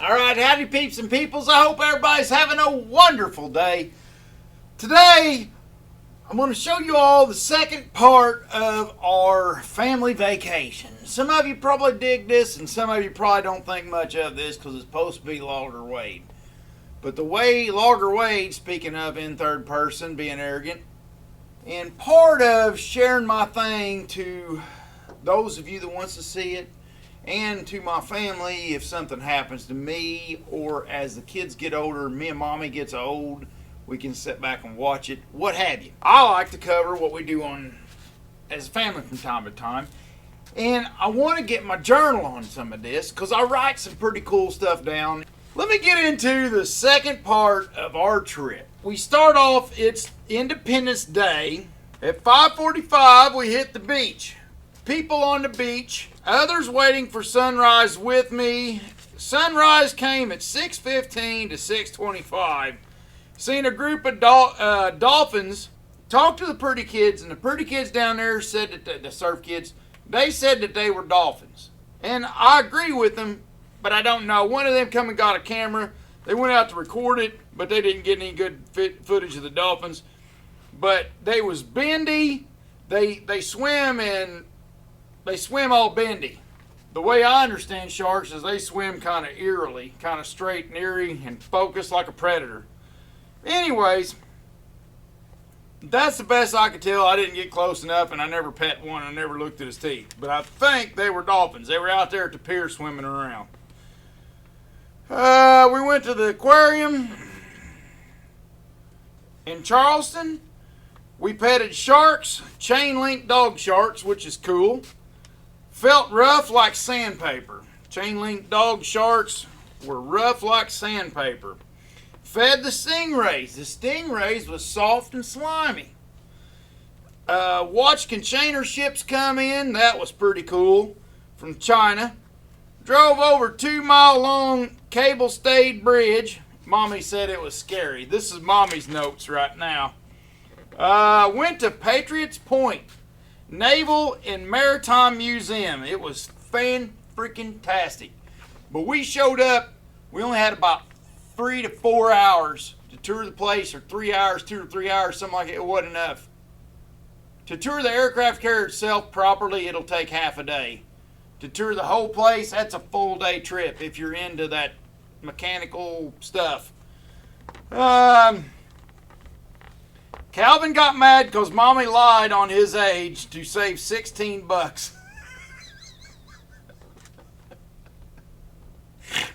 Alright, howdy peeps and peoples. I hope everybody's having a wonderful day. Today, I'm going to show you all the second part of our family vacation. Some of you probably dig this and some of you probably don't think much of this because it's supposed to be Logger Wade. But the way Logger Wade, speaking of in third person, being arrogant, and part of sharing my thing to those of you that wants to see it, and to my family if something happens to me, or as the kids get older, me and mommy gets old, we can sit back and watch it, what have you. I like to cover what we do on as a family from time to time, and I want to get my journal on some of this because I write some pretty cool stuff down. Let me get into the second part of our trip. We start off, it's Independence Day. At 5:45 we hit the beach. People on the beach, others waiting for sunrise with me. Sunrise came at 6:15 to 6:25. Seen a group of dolphins. Talked to the pretty kids, and the pretty kids down there said that the surf kids, they said that they were dolphins. And I agree with them, but I don't know. One of them come and got a camera. They went out to record it, but they didn't get any good footage of the dolphins. But they was bendy. They swim and they swim all bendy. The way I understand sharks is they swim kind of eerily, kind of straight and eerie and focused like a predator. Anyways, that's the best I could tell. I didn't get close enough and I never pet one. I never looked at his teeth. But I think they were dolphins. They were out there at the pier swimming around. We went to the aquarium in Charleston. We petted sharks, chain link dog sharks, which is cool. Felt rough like sandpaper. Chain link dog sharks were rough like sandpaper. Fed the stingrays. The stingrays was soft and slimy. Watched container ships come in. That was pretty cool. From China. Drove over 2-mile long cable stayed bridge. Mommy said it was scary. This is Mommy's notes right now. Went to Patriots Point, Naval and Maritime Museum. It was fan-freaking-tastic. But we showed up, we only had about 3 to 4 hours to tour the place, or 3 hours, 2 or 3 hours, something like that. It wasn't enough. To tour the aircraft carrier itself properly, it'll take half a day. To tour the whole place, that's a full day trip if you're into that mechanical stuff. Calvin got mad because Mommy lied on his age to save $16.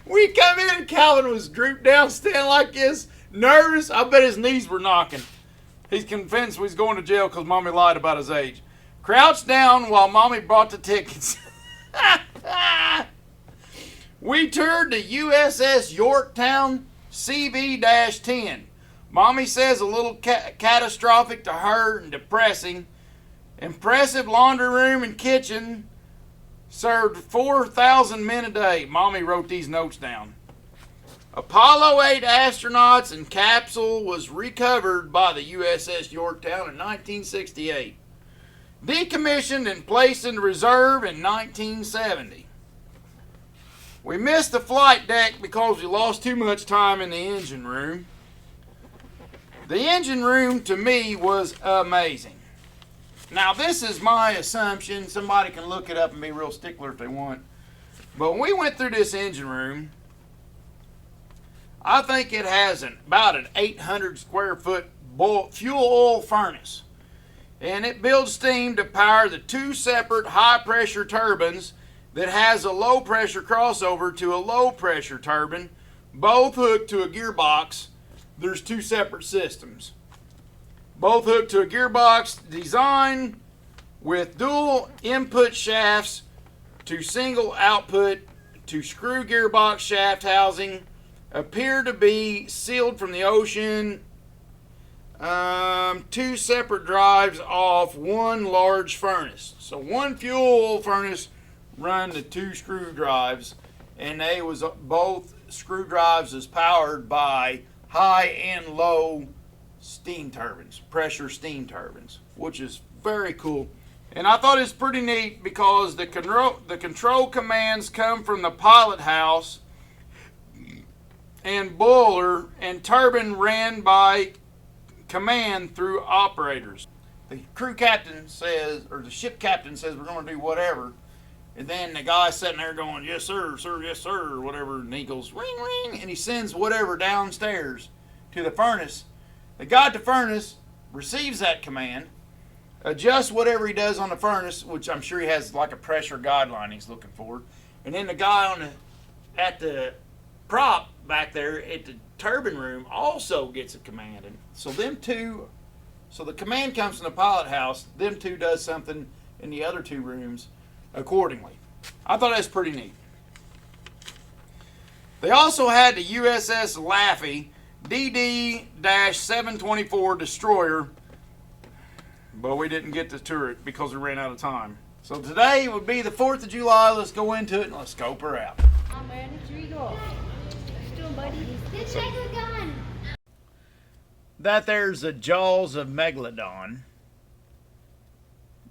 We come in and Calvin was drooped down, standing like this, nervous. I bet his knees were knocking. He's convinced he's going to jail because Mommy lied about his age. Crouched down while Mommy bought the tickets. We toured the USS Yorktown CV-10. Mommy says a little catastrophic to her and depressing. Impressive laundry room and kitchen. Served 4,000 men a day. Mommy wrote these notes down. Apollo 8 astronauts and capsule was recovered by the USS Yorktown in 1968. Decommissioned and placed in reserve in 1970. We missed the flight deck because we lost too much time in the engine room. The engine room, to me, was amazing. Now, this is my assumption. Somebody can look it up and be real stickler if they want. But when we went through this engine room, I think it has about an 800 square foot fuel oil furnace. And it builds steam to power the 2 separate high pressure turbines that has a low pressure crossover to a low pressure turbine, both hooked to a gearbox. There's 2 separate systems. Both hooked to a gearbox design with dual input shafts to single output to screw gearbox shaft housing. Appear to be sealed from the ocean. 2 separate drives off 1 large furnace. So 1 fuel oil furnace run the 2 screw drives, and they was both screw drives is powered by high and low steam turbines, pressure steam turbines, which is very cool. And I thought it's pretty neat because the control commands come from the pilot house and boiler and turbine ran by command through operators. The crew captain says, or the ship captain says, we're going to do whatever. And then the guy's sitting there going, yes sir, sir, yes sir, or whatever. And he goes, ring, ring. And he sends whatever downstairs to the furnace. The guy at the furnace receives that command, adjusts whatever he does on the furnace, which I'm sure he has like a pressure guideline he's looking for. And then the guy at the prop back there at the turbine room also gets a command. And so the command comes from the pilot house, them two does something in the other two rooms accordingly. I thought that's pretty neat. They also had the USS Laffey DD-724 destroyer, but we didn't get to tour it because we ran out of time. So today would be the 4th of July. Let's go into it and let's scope her out. Oh man, it's Regal. Still, buddy. This Megalodon. That there's the jaws of Megalodon.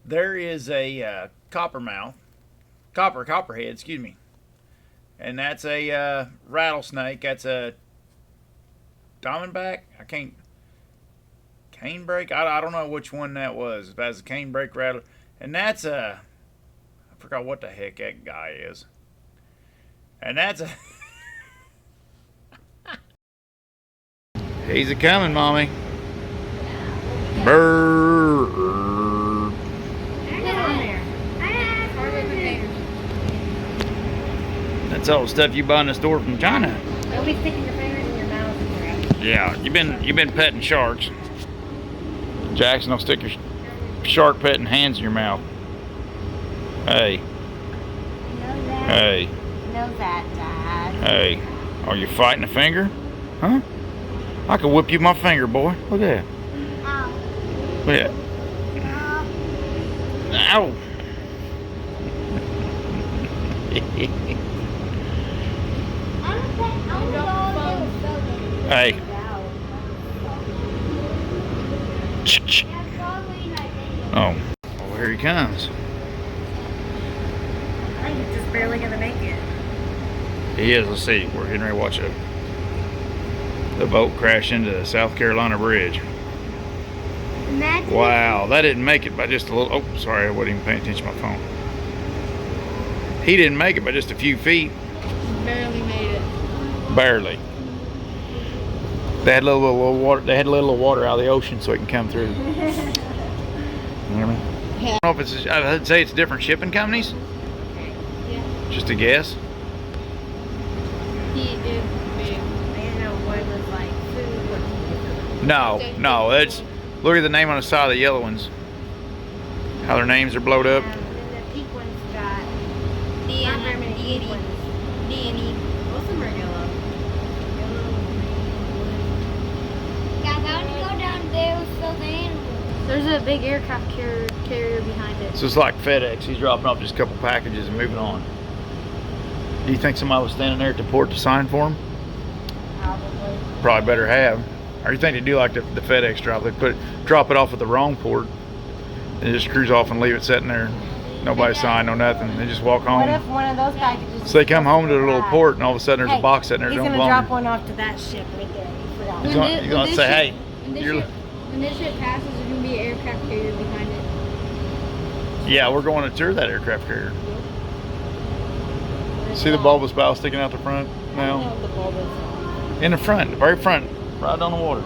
There is a copperhead, excuse me. And that's a rattlesnake. That's a diamondback. Canebrake. I don't know which one that was. That's a canebrake rattler. And that's I forgot what the heck that guy is. And that's a he's a coming, mommy. Brrr. That's all the stuff you buy in the store from China. Don't be sticking your fingers in your mouth. Yeah, you've been petting sharks. Jackson will stick your shark petting hands in your mouth. Hey. Know that. Hey. Know that, Dad. Hey. Are you fighting a finger? Huh? I could whip you with my finger, boy. Look at that. Ow. Look at that. Ow. Hey. Oh, well, here he comes. He's just barely gonna make it. He is. Let's see. We're getting ready to watch the boat crash into the South Carolina bridge. Imagine. Wow, that didn't make it by just a little. Oh, sorry, I wasn't even paying attention to my phone. He didn't make it by just a few feet. Barely made it. Barely. They had a little water. They had a little water out of the ocean so it can come through. You hear me? Yeah. I don't know if it's. I'd say it's different shipping companies. Yeah. Just a guess. He is big. I didn't know what was like food. What No. It's look at the name on the side of the yellow ones. How their names are blowed up. And then the pink ones got D and E. D and E. Most of them are yellow. Guys, I want to go down there with those animals. There's a big aircraft carrier behind it. So it's like FedEx. He's dropping off just a couple packages and moving on. Do you think somebody was standing there at the port to sign for him? Probably. Probably better have. Or you think they do like the FedEx drop? They drop it off at the wrong port and just cruise off and leave it sitting there. Nobody signed, no nothing. They just walk home. What if one of those packages? So they come home to their little port and all of a sudden there's a box sitting there. He's Don't gonna belong. drop one off to that ship right there. He forgot. He's gonna say, hey, When this ship passes, there's going to be an aircraft carrier behind it. yeah, we're going to tour that aircraft carrier. See the bulbous bow sticking out the front now? No, the bulb is. In the front, the very front, right on the water.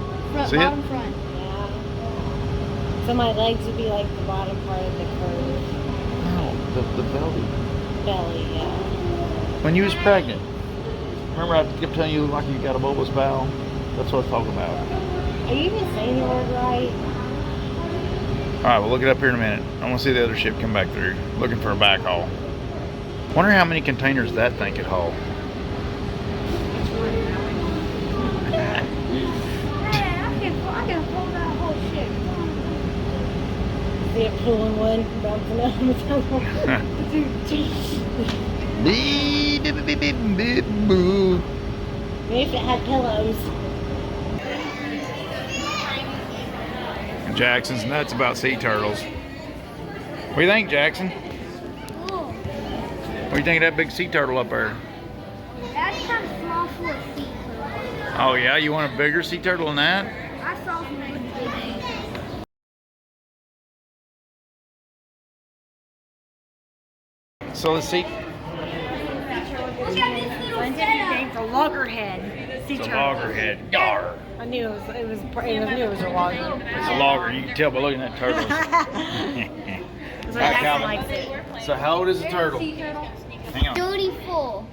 See Bottom it? front. Yeah. So my legs would be like the bottom part of the curve. No, the belly. Belly, yeah. When you was pregnant, remember I kept telling you like you got a bulbous bow? That's what I was talking about. Are you even saying the word right? All right, we'll look it up here in a minute. I want to see the other ship come back through, looking for a backhaul. Wonder how many containers that thing could haul. Hey, I can pull that whole ship. See it pulling one, bouncing out on the Maybe if it had pillows. Jackson's nuts about sea turtles. What do you think, Jackson? What do you think of that big sea turtle up there? That's kind of small for a sea turtle. Oh yeah, you want a bigger sea turtle than that? I saw some really big ones. So let's see. Look at this little setup. It's a loggerhead. Sea It's a turtle. loggerhead. Yar. I knew it was a logger. It's a logger. You can tell by looking at turtles. That's Alright, what Calvin. likes it. So how old is a turtle? Hang on. 34.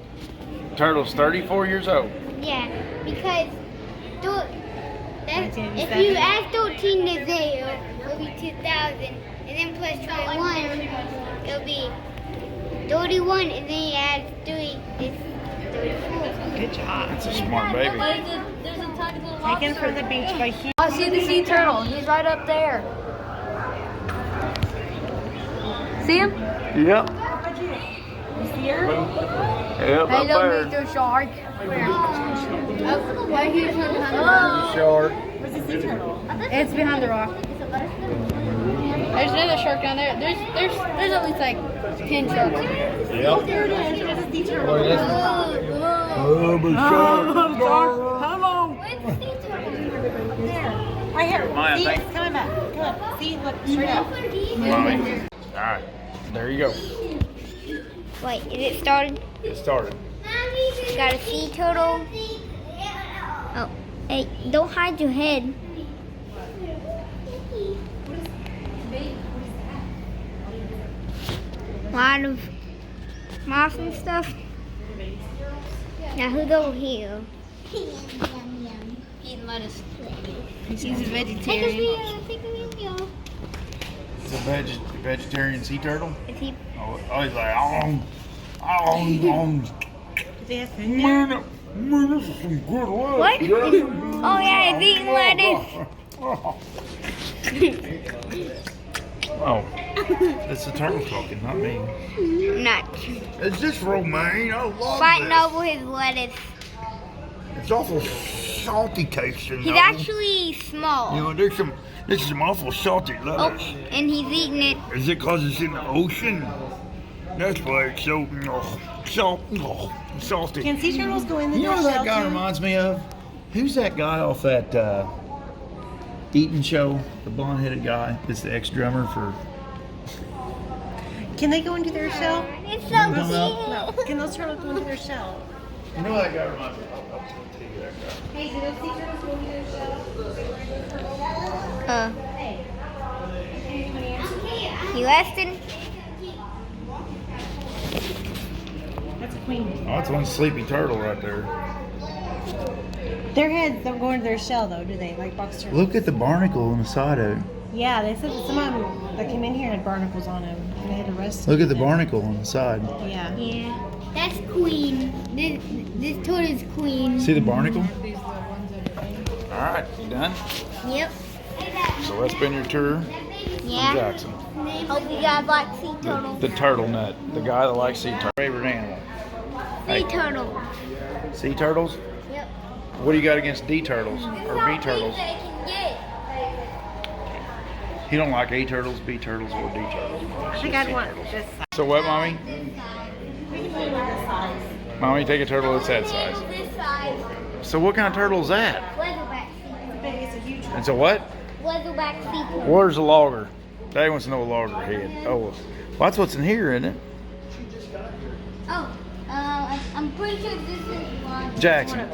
Turtle's 34 years old. Yeah, because if 1987. you add 13 to 0, it'll be 2,000. And then plus 21, it'll be 31. And then you add 3, it's 34. Good job. That's a smart baby. There's a tiny little Taken from the beach by Hugh. I see the sea turtle. He's right up there. See him? Yep. Here? Yep, Hey, up don't there. make the shark. Right here. Shark. Where's the sea turtle? It's behind the rock. There's another shark down there. There's at least like 10 sharks. Yep. There it is. There's a sea turtle. Oh, yes. Oh, but shark. Hello. Where's the sea turtle? There. Right here. Maya, See, thank- it's coming back. Come on. See, look, straight up. Mommy. All right. There you go. Wait, is it started? It started. Got a sea turtle. Oh, hey, don't hide your head. A lot of moss and stuff. Now who's over here? He's lettuce. He's a vegetarian. Take a video. It's a vegetarian sea turtle. Is he? Oh, he's like, They have food now? man, this is some good lettuce. What? Oh yeah, he's eating lettuce. Oh, it's the turtle talking, not me. Not It's just romaine. I love fighting this. over his lettuce. It's awful salty tasting. He's though. actually small. You know, this is some awful salty Oh, lettuce. and he's eating it. Is it because it's in the ocean? That's why it's so salty. Can sea turtles go in the You know what dish that guy too? reminds me of? Who's that guy off that Eaton show? The blonde-headed guy that's the ex-drummer for... Can they go into their shell? It's so Come cute. No. Can those turtles go into their shell? You know what that guy reminds me of? I'll tell you that guy. Hey, do those sea turtles go into their shell? You Weston? That's a queen. Oh, that's one sleepy turtle right there. Their heads don't go into their shell though, do they? Like box turtles. Look at the barnacle on the side of it. Yeah, they said that some of them that came in here had barnacles on them, and they had to rest. Look at the barnacle on the side. Yeah. Yeah. That's queen. This turtle's queen. See the barnacle? All right, you done? Yep. So that's been your tour from Yeah. Jackson. Hope you guys like sea turtles. The turtle nut, the guy that likes sea turtles. Favorite animal? Sea turtles. Sea turtles? Yep. What do you got against D turtles or B turtles? He don't like A turtles, B turtles, or D turtles. I think I'd want this size. So what, mommy? Mommy, take a turtle that's that size. This size. So what kind of turtle is that? Leatherback sea turtle. It's a huge one. It's a what? Leatherback sea turtle. Where's a logger? Daddy wants to know a logger head. Oh, well, that's what's in here, isn't it? Oh, I'm pretty sure this is one. Jackson.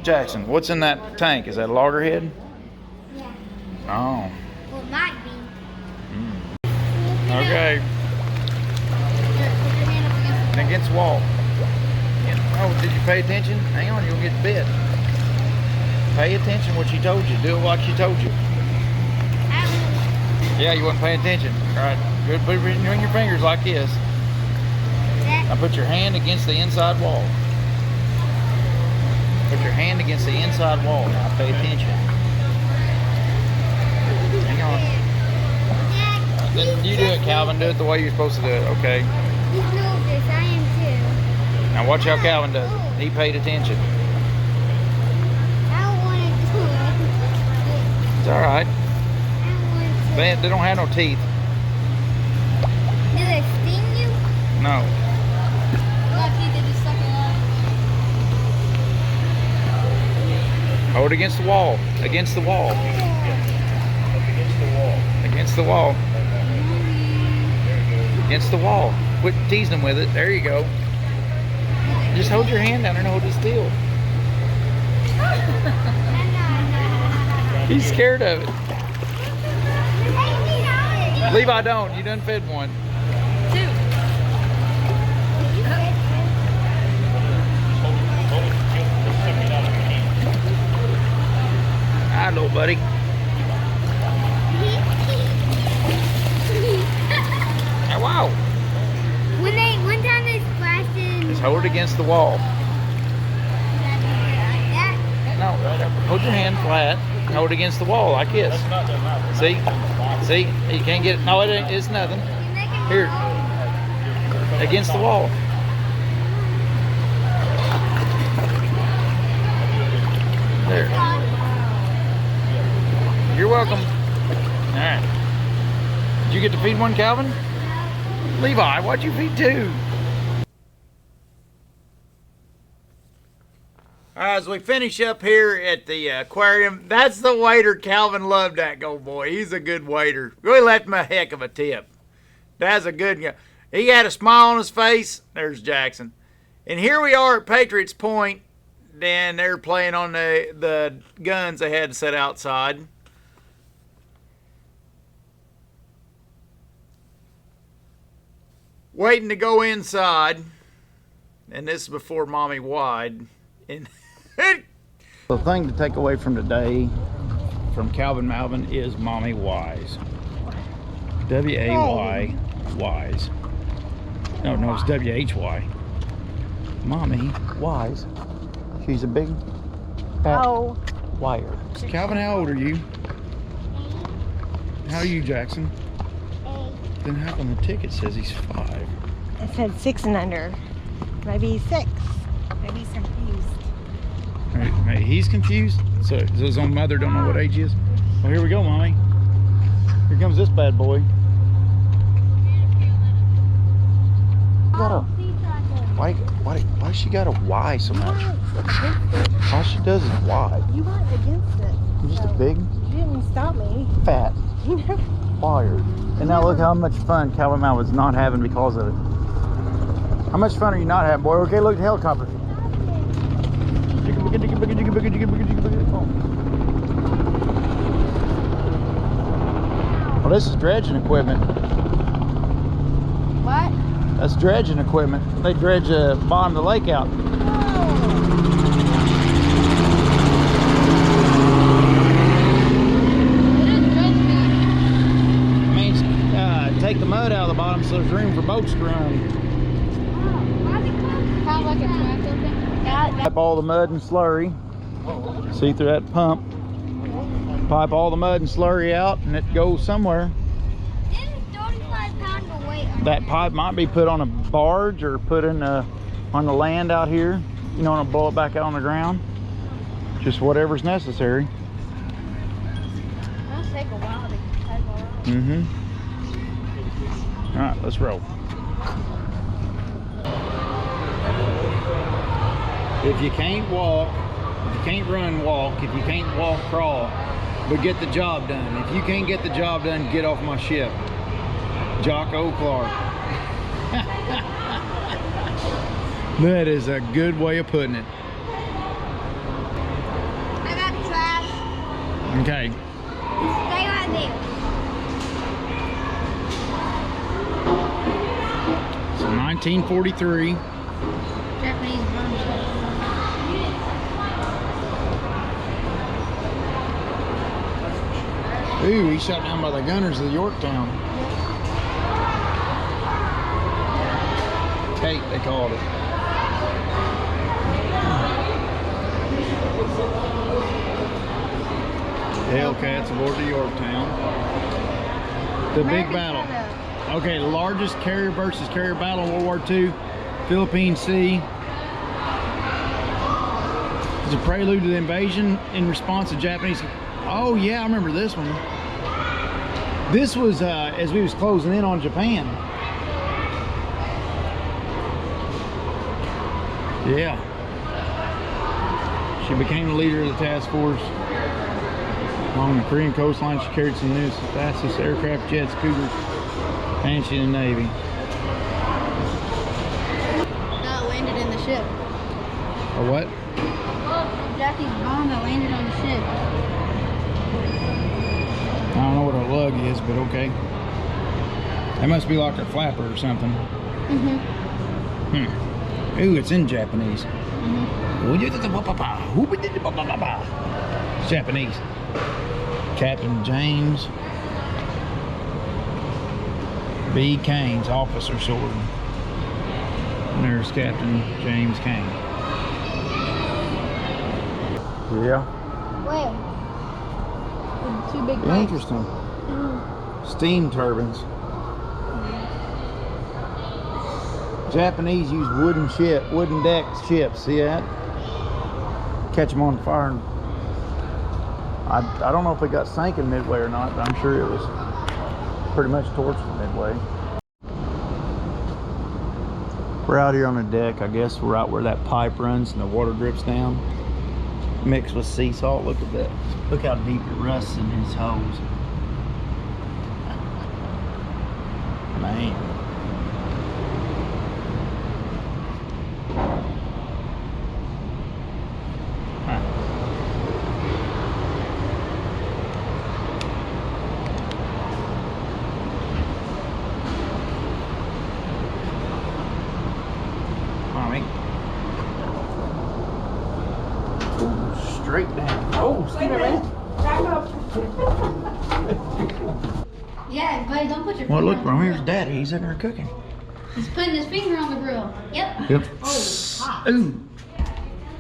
Jackson, what's in that tank? Is that a loggerhead? Yeah. Oh. Well, it might be. Okay. Put your hand up against Against the wall. Oh, did you pay attention? Hang on, you'll get bit. Pay attention what she told you. Do it like she told you. Yeah, you wasn't paying attention. All right. Good. Put it in your fingers like this. Now put your hand against the inside wall. Put your hand against the inside wall. Now pay attention. Hang on. Then you do it, Calvin. Do it the way you're supposed to do it, okay? He's nervous. I am too. Now watch how Calvin does it. He paid attention. I don't want to do it. It's all right. I don't want to. They don't have no teeth. Do they sting you? No. Lucky they just suck it out. Hold against the wall. Against the wall. Against the wall. Against the wall. Quit teasing them with it. There you go. Just hold your hand down there and hold it still. He's scared of it. Levi, don't. You done fed one. Two. Hi, little buddy. Oh, wow. One time they splashed in. Just hold it against the wall. Like that. No, right up. Hold your hand flat. Hold it against the wall like this. See? See? You can't get it. No, it ain't. It's nothing. Here. Against the wall. There. You're welcome. All right. Did you get to feed one, Calvin? Levi, why'd you feed two? All right, as we finish up here at the aquarium, that's the waiter. Calvin loved that go boy. He's a good waiter. Really left him a heck of a tip. That's a good guy. He had a smile on his face. There's Jackson. And here we are at Patriots Point. Then they're playing on the guns they had set outside. Waiting to go inside. And this is before Mommy wide. And the thing to take away from today from Calvin Malvin is Mommy Wise. W-A-Y, wise. No, it's W-H-Y. Mommy Wise. She's a big fat wire. Calvin, how old are you? How are you, Jackson? Then how come the ticket says he's 5? It said 6 and under. Maybe 6. Maybe he's confused. Right, he's confused. So his own mother don't know what age he is. Well, here we go, Mommy. Here comes this bad boy. Why she got a Y so much? All she does is Y. You weren't against it. I'm just a big, You didn't stop me. fat wire. And now look how much fun Calvin Mal was not having because of it. How much fun are you not having, boy? Okay, look at the helicopter. Well, this is dredging equipment. What? That's dredging equipment. They dredge the bottom of the lake out. It means take the mud out of the bottom so there's room for boats to run. Kind of like a tobacco thing. Pipe all the mud and slurry. See through that pump. Pipe all the mud and slurry out and it goes somewhere. That pipe might be put on a barge or put in on the land out here. You know, and blow it back out on the ground. Just whatever's necessary. It'll take a while to type all around. Mm-hmm. All right, let's roll. If you can't walk, if you can't run, walk. If you can't walk, crawl. But get the job done. If you can't get the job done, get off my ship. Jocko Clark. That is a good way of putting it. I got trash. Okay. Stay right there. So 1943. Japanese bombs. Ooh, he shot down by the gunners of the Yorktown. Kate, they called it. Hellcats aboard the Yorktown. The big battle. Okay, the largest carrier versus carrier battle in World War II. Philippine Sea. It's a prelude to the invasion in response to Japanese. Oh yeah, I remember this one. This was as we was closing in on Japan. Yeah. She became the leader of the task force. Along the Korean coastline, she carried some new fastest aircraft jets, Cougars, and she's in the Navy. That landed in the ship. A what? Jackie's bomb that landed on the ship. I don't know what a lug is, but okay. That must be like her flapper or something. Ooh, it's in Japanese. It's Japanese. Captain James B. Kane's officer sword. And there's Captain James Kane. Yeah. Where? With 2 big pipes. Interesting. Steam turbines. Japanese use wooden deck ships. See that? Catch them on fire. And I don't know if it got sank in midway or not, but I'm sure it was pretty much torched midway. We're out here on the deck. I guess we're out where that pipe runs and the water drips down, mixed with sea salt. Look at that. Look how deep it rusts in his hose. Man. Straight down. Oh, excuse me, man. Yeah, buddy, don't put your Well, finger look, on the Romeo's grill. daddy. He's in there cooking. He's putting his finger on the grill. Yep. Yep. Oh, hot. Ooh.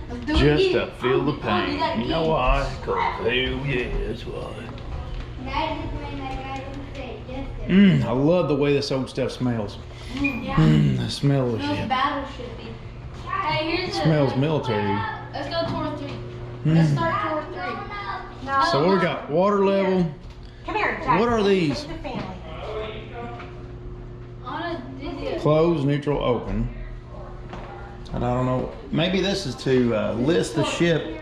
Let's do it Just again. to feel the I'll do that pain. You know again. why? Cause hell yeah, that's why. I love the way this old stuff smells. The smell of Smells shit. battleshipy. Hey, here's the. Smells military. Let's go tour 3. Let's start tour 3. So what we got? Water level. Come here, Jack. What are these? The family. Closed, neutral, open. And I don't know. Maybe this is to list the ship.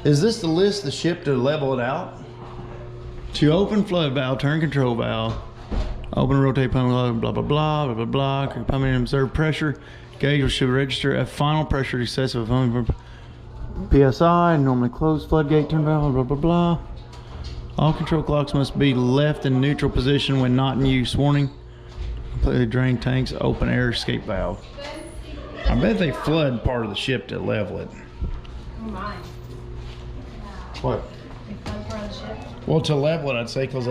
Is this to list the ship to level it out? To open flood valve, turn control valve, open and rotate pump valve, blah blah blah blah blah blah. Pump and observe pressure. Gauge should register at final pressure excessive PSI. Normally closed floodgate, turn valve, blah blah blah. All control clocks must be left in neutral position when not in use. Warning: completely drained tanks, open air escape valve. I bet they flood part of the ship to level it. Oh my. What? They flood part of the ship. Well, to level it, I'd say, because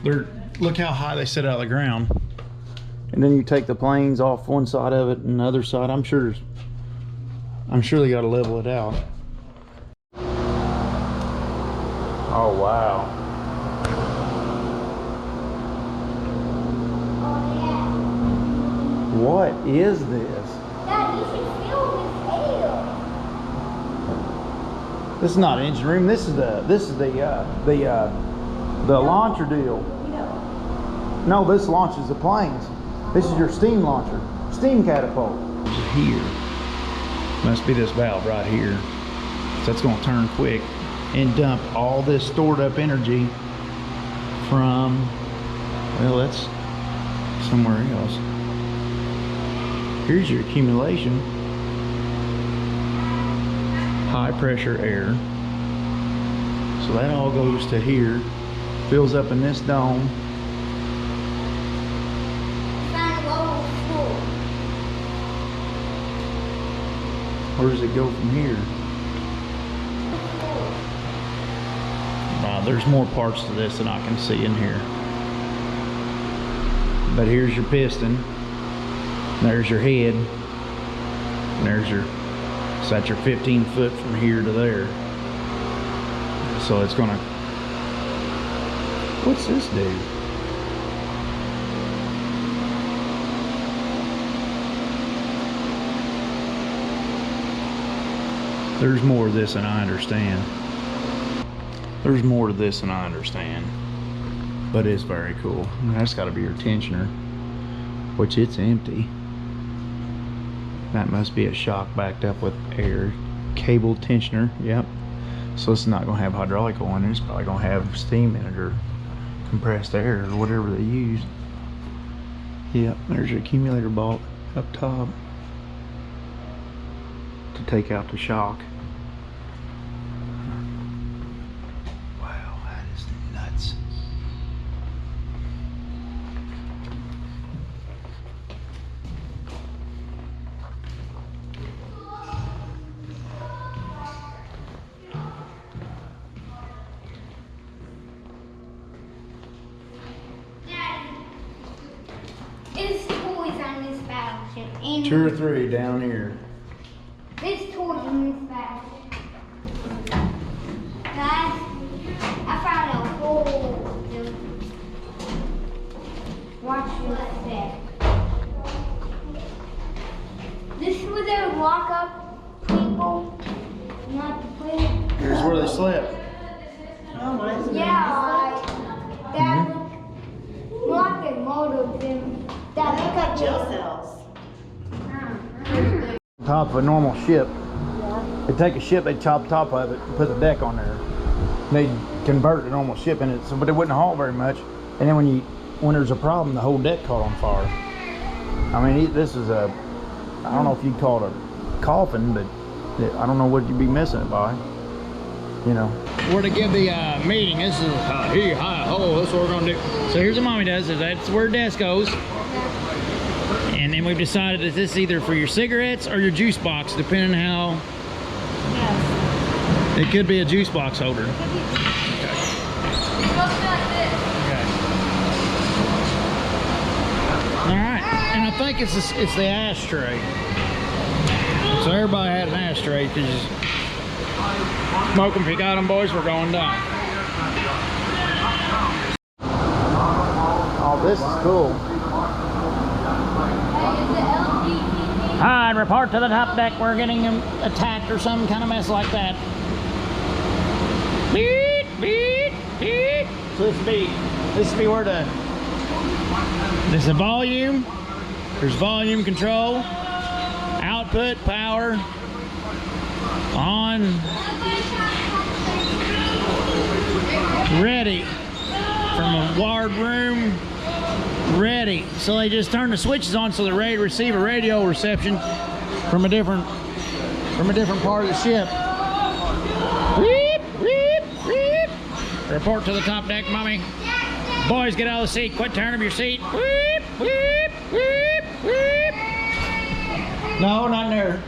they're look how high they sit out of the ground, and then you take the planes off one side of it and the other side. I'm sure they got to level it out. Oh wow! What is this? Dad, you should feel his tail. This is not an engine room. This is the launcher deal. No, this launches the planes. This is your steam launcher, steam catapult. Here must be this valve right here. So it's going to turn quick and dump all this stored up energy from, well, that's somewhere else. Here's your accumulation. High pressure air. So that all goes to here, fills up in this dome. Where does it go from here? There's more parts to this than I can see in here. But here's your piston. There's your head. And there's your, so that's your 15 foot from here to there. So it's gonna, what's this do? There's more of this than I understand. There's more to this than I understand. But it's very cool. And that's gotta be your tensioner, which it's empty. That must be a shock backed up with air. cable tensioner. Yep. So it's not gonna have hydraulic oil in it. It's probably gonna have steam in it or compressed air or whatever they use. Yep. There's your accumulator bolt up top to take out the shock. Wow, that is nuts. There's toys on this battleship. And 2 or 3 down here. there's toys in this battleship. Guys, I found a hole. Watch this step. This is where they would lock up people. Not to play. Here's where they slept. Oh, mine's Yeah, like that. Lock and motor them. That They've got jail cells. Top of a normal ship. They take a ship, they chop the top of it and put the deck on there. They convert the normal ship in it, so, but it wouldn't haul very much. And then when there's a problem, the whole deck caught on fire. I mean, this is a, I don't know if you'd call it a coffin, but I don't know what you'd be missing it by. You know. We're to give the meeting. This is here, hi, ho. That's what we're gonna do. So here's what Mommy does. Is that's where desk goes. And then we've decided that this is either for your cigarettes or your juice box, depending on how. Yes. It could be a juice box holder. Okay. All right, and I think it's the ashtray. So everybody had an ashtray. Just smoke them if you got them, boys. We're going down. Oh, this is cool. Hi, report to the top deck. We're getting attacked or some kind of mess like that. Beep, beep, beep. So this would be where there's a volume. There's volume control, output, power, on, ready from a wired room. Ready. So they just turn the switches on so they're ready to receive a radio reception from a different part of the ship. Weep, weep, weep. Report to the top deck, Mommy. Boys, get out of the seat. Quit turning up your seat. Weep, weep, weep, weep. No, not in there.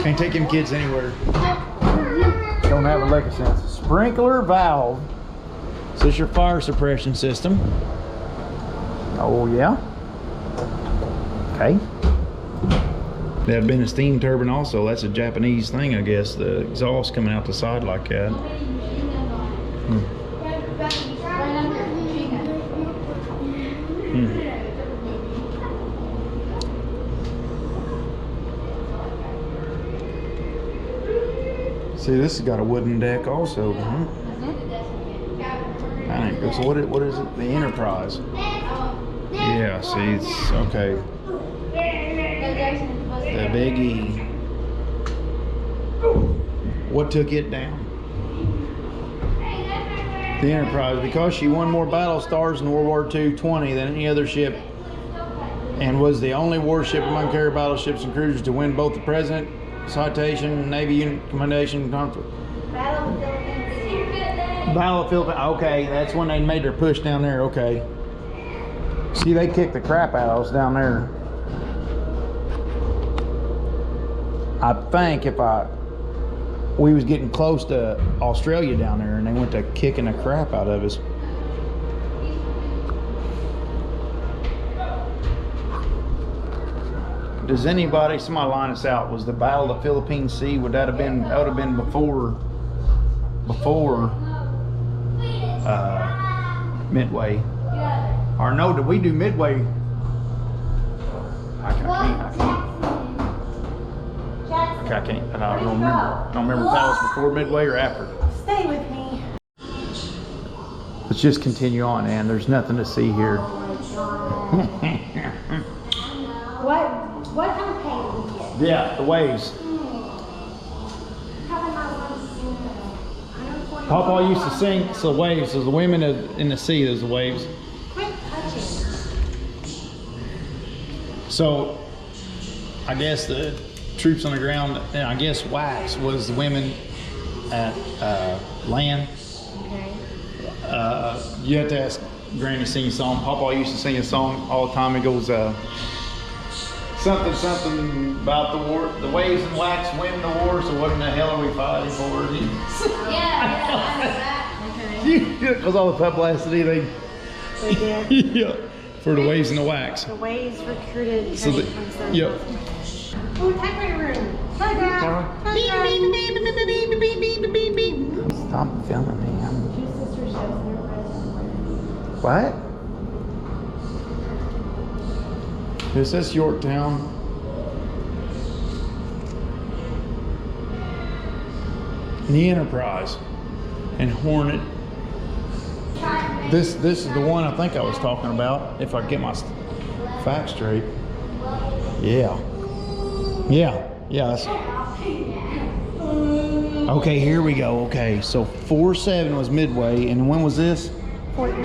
Can't take them kids anywhere. Don't have a lick of sense. Sprinkler valve. So this is your fire suppression system. Oh yeah. Okay. They have been a steam turbine also. That's a Japanese thing, I guess. The exhaust coming out the side like that. See, this has got a wooden deck also. So what is it? The Enterprise. Yeah, see, it's okay. The Big E. What took it down? The Enterprise, because she won more battle stars in World War II 20 than any other ship, and was the only warship among carrier battleships and cruisers to win both the President Citation, Navy Unit Commendation, Battle of Philippines. Okay, that's when they made their push down there. Okay. See, they kicked the crap out of us down there. I think we was getting close to Australia down there, and they went to kicking the crap out of us. Does anybody, somebody line us out? Was the Battle of the Philippine Sea? Would that have been? That would have been before Midway. Or no, did we do Midway? I can't. I don't remember. I don't remember if that was before Midway or after. Stay with me. Let's just continue on, Ann. There's nothing to see here. What kind of paint we get? Yeah, the waves. Papa used to sing the waves. So the women in the sea, there's the waves. Quit touching. So I guess the troops on the ground, and I guess wax was the women at land. Okay. You have to ask Granny to sing a song. Papa used to sing a song all the time. It goes something about the war, the waves and wax win the war. So what in the hell are we fighting for? Okay. Because all the publicity They did. yeah, for the waves and the wax. The waves recruited. So the, yep. Oh, typewriter room. Playground. Stop filming me. Two sisters shows in her present. What? USS Yorktown. And the Enterprise. And Hornet. This is the one I think I was talking about, if I get my facts straight. Yeah. Yes. Okay, here we go. Okay, so 4-7 was Midway, and when was this? June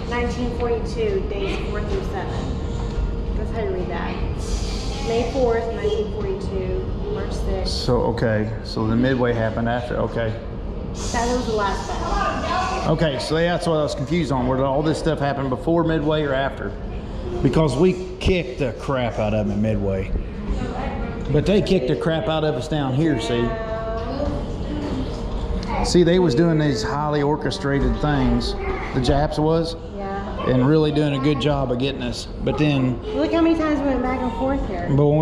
1942, days 4 through 7. That's how you read that. May 4th, 1942, March 6th. So okay, so the Midway happened after. Okay. That was the last battle. Okay, so that's what I was confused on. Whether all this stuff happened before Midway or after? Because we kicked the crap out of them in Midway. But they kicked the crap out of us down here, see? See, they was doing these highly orchestrated things, the Japs was, Yeah. and really doing a good job of getting us. But then, Look how many times we went back and forth here. but when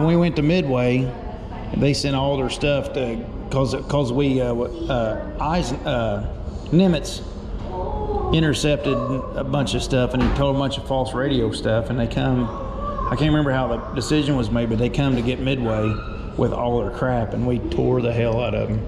we went to Midway, they sent all their stuff to, cause we Nimitz intercepted a bunch of stuff, and he told a bunch of false radio stuff, and they come. I can't remember how the decision was made, but they come to get Midway with all their crap, and we tore the hell out of them.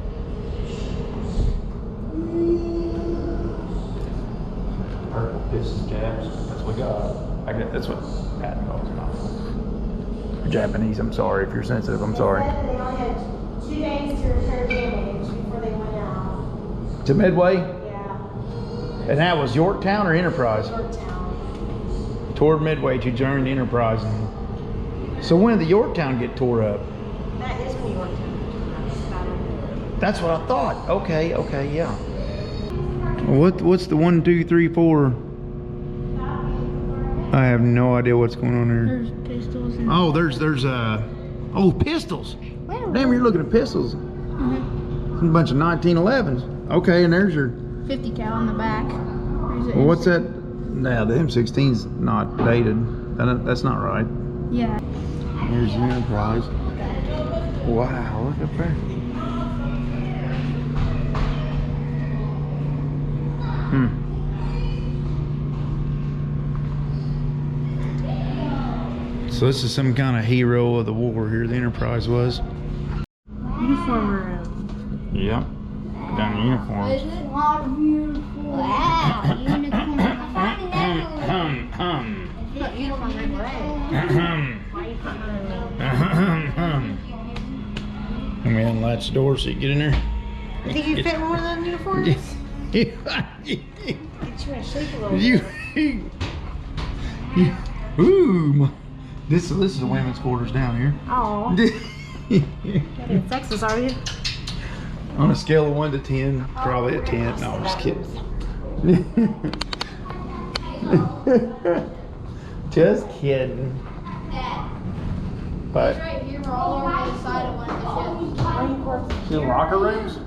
Purple piston Japs. That's what we got. I guess that's what Pat calls them. Japanese. I'm sorry if you're sensitive. I'm sorry. They only had 2 days to repair damage before they went out. To Midway, Yeah. and that was Yorktown or Enterprise. Yorktown. Toward Midway to join the Enterprise. So when did the Yorktown get tore up? That is when Yorktown. That's what I thought. Okay, yeah. What's the 1, 2, 3, 4? I have no idea what's going on there. There's pistols and Oh, there's pistols. Damn, you're looking at pistols. A bunch of 1911s. Okay, and there's your. 50 cal in the back. Well, what's that? Nah, the M16's not dated. That's not right. Yeah. Here's the Enterprise. Wow, look up there. So this is some kind of hero of the war here, the Enterprise was. Uniform room. Yep. Down in uniform. Wow. Unicorn. And we unlatch the door so you get in there. You think you fit in one of those uniforms? Get you in shape a little bit. Ooh, this is the women's quarters down here. Oh. Getting sexist, are you? On a scale of 1 to 10, probably a 10. No, I'm just kidding. Just kidding. But Right here, we're all over the side of one of the ships. the locker rooms.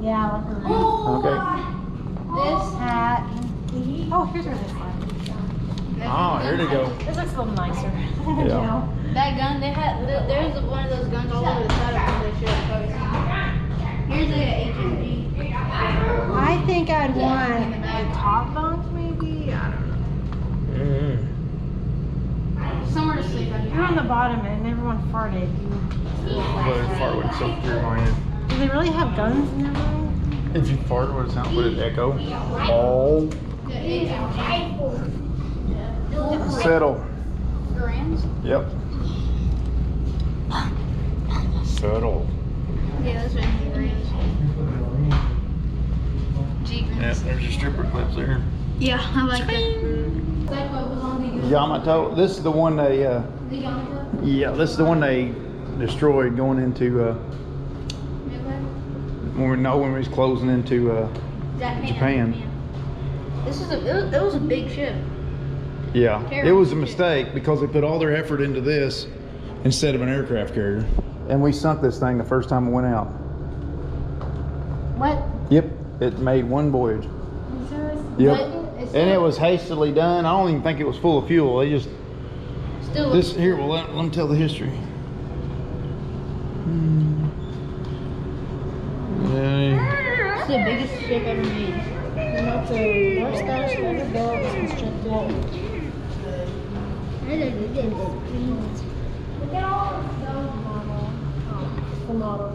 Yeah, like a room. Okay. This Hat. Oh, here's where this one. Oh, here they go. This looks a little nicer. Yeah. that gun they had. There's one of those guns all over the side of one of the ships. Here's a HMG. I think I'd want the top bunk, maybe. I don't know. Somewhere to sleep. You're on the bottom and everyone farted. Fart would soak through my head. Do they really have guns in their room? If you fart, would it sound? Would it echo? Oh. The HMG. Settle. Garand's. Yep. Shuttle. Yeah, that's what Yeah, there's your stripper clips there. Yeah, I like that. Yamato. This is the one they. The Yamato? Yeah, this is the one they destroyed going into. When we was closing into Japan. This is it was a big ship. Yeah, it Terrible was a ship. mistake because they put all their effort into this instead of an aircraft carrier. And we sunk this thing the first time it went out. What? Yep, it made one voyage. Yep, and it was hastily done. I don't even think it was full of fuel. They just Still this here. Well, let me tell the history. It's the biggest ship ever made. And that's the worst Scottish ever built was constructed. Look at all those models. The model.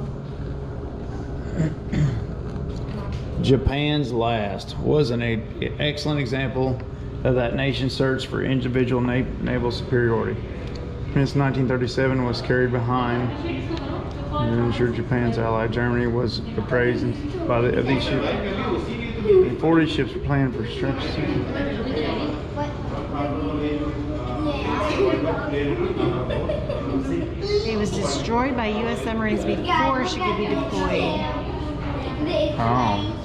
Japan's last was an excellent example of that nation's search for individual naval superiority. Since 1937 was carried behind and ensured Japan's ally Germany was appraised by of these ships. And 40 ships were planned for stretches. It was destroyed by U.S. submarines before she could be deployed. Oh.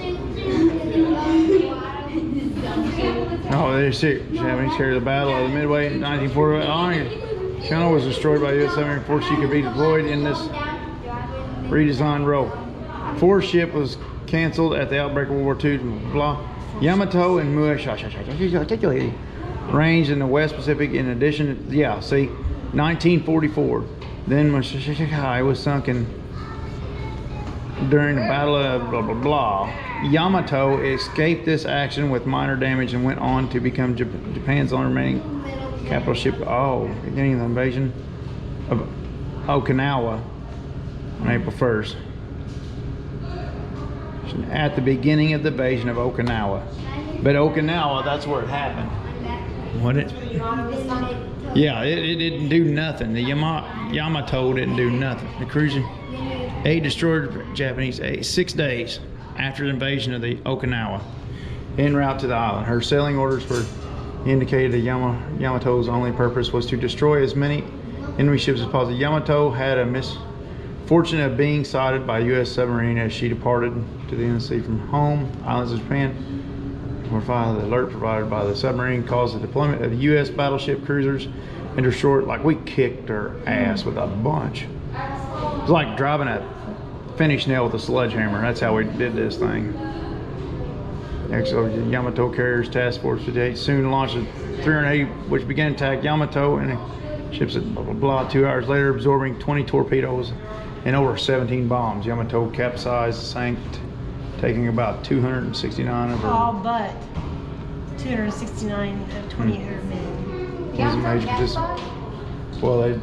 Oh, there's six. Japanese carried the battle of the Midway in 1940. China was destroyed by U.S. submarine before she could be deployed in this redesigned role. Fourth ship was canceled at the outbreak of World War II. Blah. Yamato and Mueshi ranged in the West Pacific. In addition, yeah, see, 1944. Then Mueshi was sunken during the Battle of blah blah blah. Yamato escaped this action with minor damage and went on to become Japan's only remaining capital ship. Oh, beginning of the invasion of Okinawa on April 1st. At the beginning of the invasion of Okinawa. But Okinawa, that's where it happened. What it? Yeah, it didn't do nothing. The Yamato didn't do nothing. The cruising, they destroyed Japanese 6 days after the invasion of the Okinawa en route to the island. Her sailing orders were indicated that Yamato's only purpose was to destroy as many enemy ships as possible. Yamato had a misfortune of being sighted by a U.S. submarine as she departed to the inland sea from home islands of Japan. The alert provided by the submarine caused the deployment of U.S. battleship cruisers and short. Like, we kicked her ass with a bunch. It was like driving a finish nail with a sledgehammer. That's how we did this thing. Actually, the Yamato Carriers Task Force 58 soon launched a 380, which began to attack Yamato and ships at blah blah blah. 2 hours later, absorbing 20 torpedoes and over 17 bombs. Yamato capsized, sank, taking about 269 of her. All but 269 of 2,800 men. It was a major participant. Well,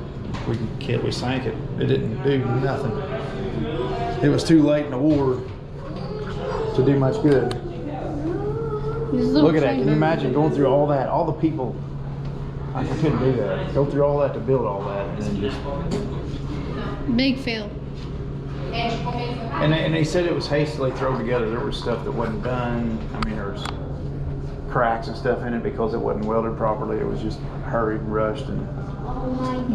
we sank it. It didn't do nothing. It was too late in the war to do much good. Look at that. Can you imagine going through all that? All the people. I couldn't do that. Go through all that to build all that. And then just. Big fail. And they said it was hastily thrown together. There was stuff that wasn't done. I mean, there was cracks and stuff in it because it wasn't welded properly. It was just hurried, rushed, and.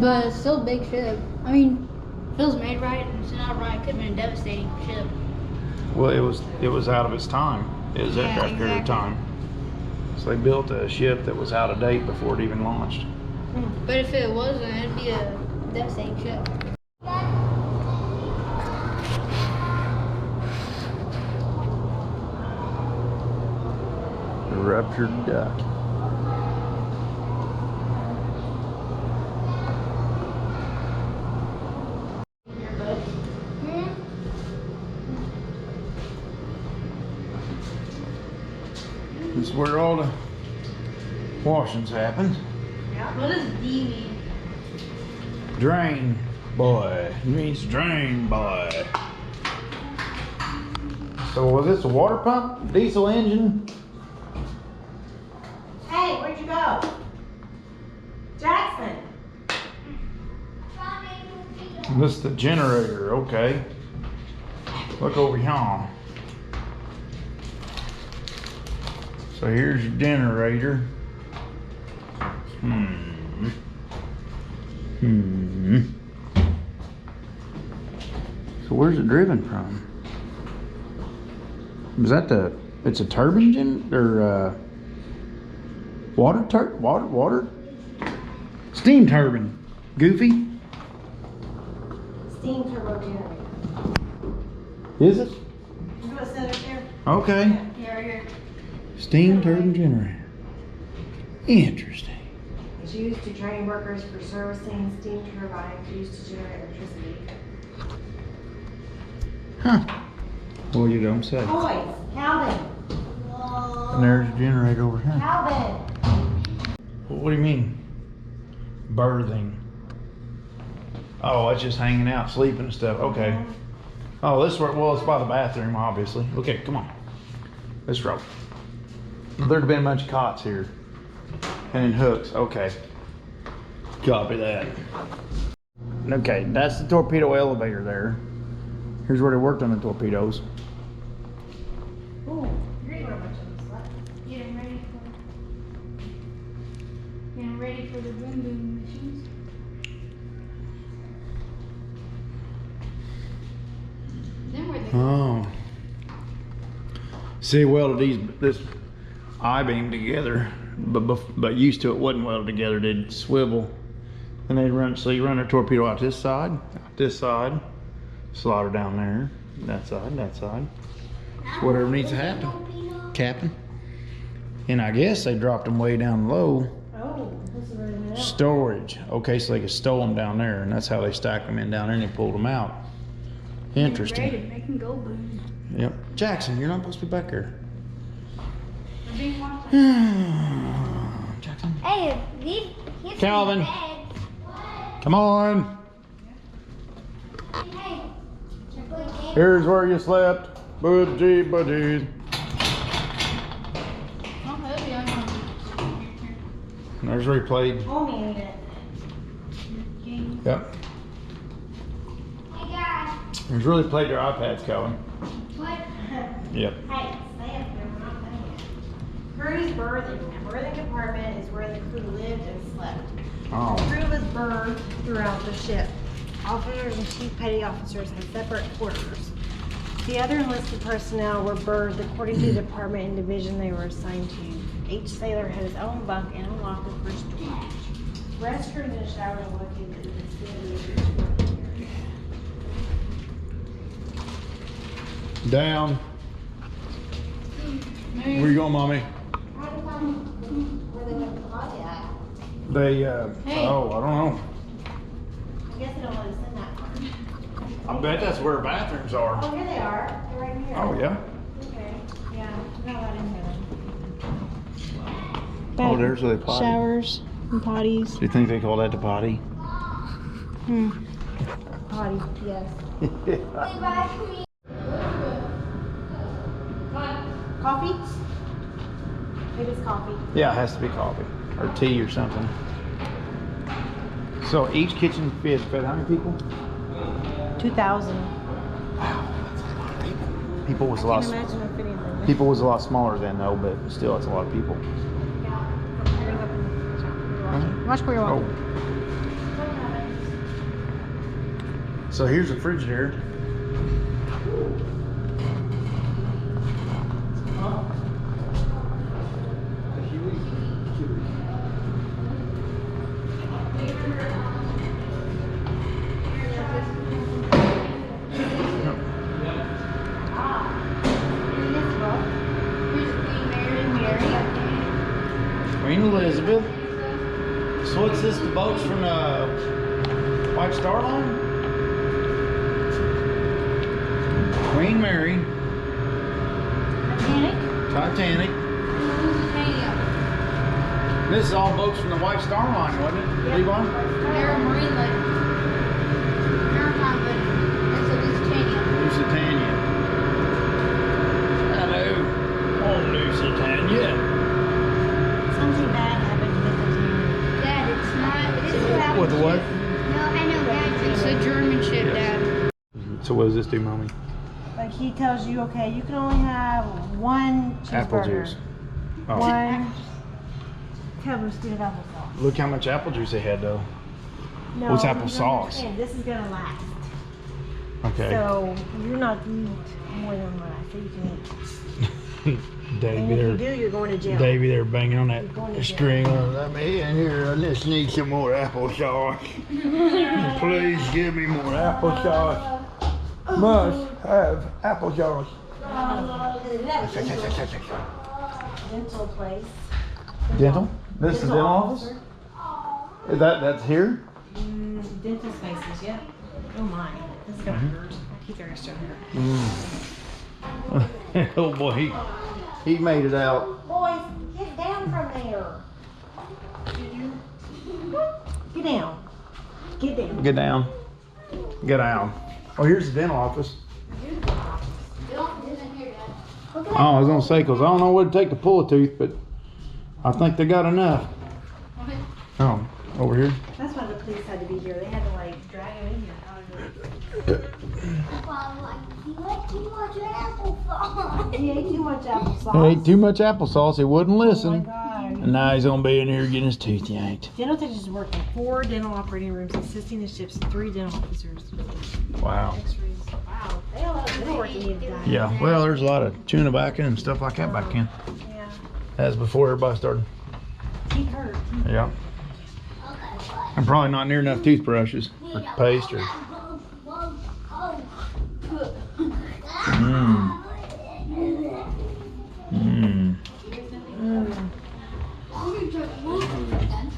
But it's still a big ship. I mean, if it was made right and it's not right, it could have been a devastating ship. Well, it was out of its time. It was aircraft carrier time. So they built a ship that was out of date before it even launched. But if it wasn't, it'd be a devastating ship. Ruptured duck. This is where all the washings happen. What does D mean? Drain boy. It means drain boy. So was this a water pump? Diesel engine? Hey, where'd you go? Jackson. This is the generator, okay. Look over here. So here's your generator. So where's it driven from? Is that it's a turbine gen, or water? Steam turbine, Goofy? Steam turbo generator. Is it? You want to set it there? Okay. Yeah, right here. Steam turbine generator. Interesting. It's used to train workers for servicing steam turbines used to generate electricity. Huh. Well, you don't say. Boys, Calvin. And there's a generator over here. Calvin. What do you mean? Birthing. Oh, it's just hanging out, sleeping and stuff. Okay. Oh, this where, well, it's by the bathroom, obviously. Okay, come on. Let's roll. There'd have been a bunch of cots here. And then hooks. Okay. Copy that. Okay, that's the torpedo elevator there. Here's where they worked on the torpedoes. Ooh, you're eating a bunch of this left. Getting ready for the boom boom missions. Then where they Oh. See, welded this I-beam together, but used to it wasn't welded together. They'd swivel, and they'd run. So you run a torpedo out this side, slide her down there, that side. So whatever needs to happen, Captain. And I guess they dropped them way down low. Oh, this is where they went out. Storage. Okay, so they could stow them down there, and that's how they stacked them in down there, and they pulled them out. Interesting. ready to make them go boom. Yep. Jackson, you're not supposed to be back there. We're being watched. Jackson. Hey, he's Calvin. in bed. Come on. Hey, Here's where you slept. Budgie buddies. I'll help you. There's where he played. Homie ate it. Yep. Hey guys. There's where they played their iPads, Calvin. What? Yep. Hey, stay up there, we're not done yet. Crew's berthing. A berthing compartment is where the crew lived and slept. The Oh. crew was berthed throughout the ship. Officers and chief petty officers had separate quarters. The other enlisted personnel were berthed according to the department and division they were assigned to. Each sailor had his own bunk and unlocked the first door. Restrooms and showers are located in the vicinity of each working area. Down. Where you going, Mommy? Where they went to potty at? They, Hey. oh, I don't know. I guess they don't let us in that far. I bet that's where bathrooms are. Oh, here they are. They're right here. Oh, yeah? Okay. Yeah, we're not allowed in here Oh, there's where they potty. Showers and potties. Do you think they call that the potty? Potty, yes. Coffee? Maybe it's coffee. Yeah, it has to be coffee or tea or something. So each kitchen fed how many people? 2,000. Wow, that's a lot of people. People was a lot. Can't imagine them fitting them. People was a lot smaller then though, but still, that's a lot of people. Watch where you're Oh. walking. So here's the Frigidaire. Queen Elizabeth. So what's this, the boats from the White Star Line? Queen Mary. Titanic. This is all boats from the White Star Line, wasn't it? Levi? They're a marine like maritime, but it's a Lusitania. Lusitania. Hello. Oh, Lusitania. Something bad happened with the team. Dad, it's not. It is With the what? No, I know, Dad. It's a German ship. So what does this do, Mommy? Like he tells you, okay, you can only have one cheeseburger. Apple juice. Oh. One tablespoon of applesauce. Look how much apple juice they had, though. No, What's you apple don't sauce? understand. This is gonna last. Okay. So you're not to eat more than what I say you can eat. Davey, And if you do, you're going to jail. Davey, they're banging on that You're going to jail. string. Let me in here. I just need some more applesauce. Please give me more applesauce. Must have applesauce. Dental place. Dental? This is the dental office? Is that's here? Dental spaces, yeah. Oh my, this is gonna hurt. My teeth are gonna start hurt. Oh boy, he made it out. Boys, get down from there. Get down. Get down. Get down. Get down. Oh, here's the dental office. Oh, I was gonna say, cause I don't know what it'd take to pull a tooth, but I think they got enough. Oh, over here. That's why the police had to be here. They had to like drag him in here. You ate too much applesauce. He ate too much applesauce. He ate too much applesauce. He wouldn't Oh my listen. God. And now he's gonna be in here getting his tooth yanked. Dental technicians work in 4 dental operating rooms, assisting the ship's 3 dental officers. Wow. X-rays. Wow. They all have dental work you need to die. Yeah. Well, there's a lot of chewing tobacco and stuff like that back in. Yeah. That's before everybody started. Teeth hurt. Yeah. And probably not near enough toothbrushes or paste or. Mmm. Mmm.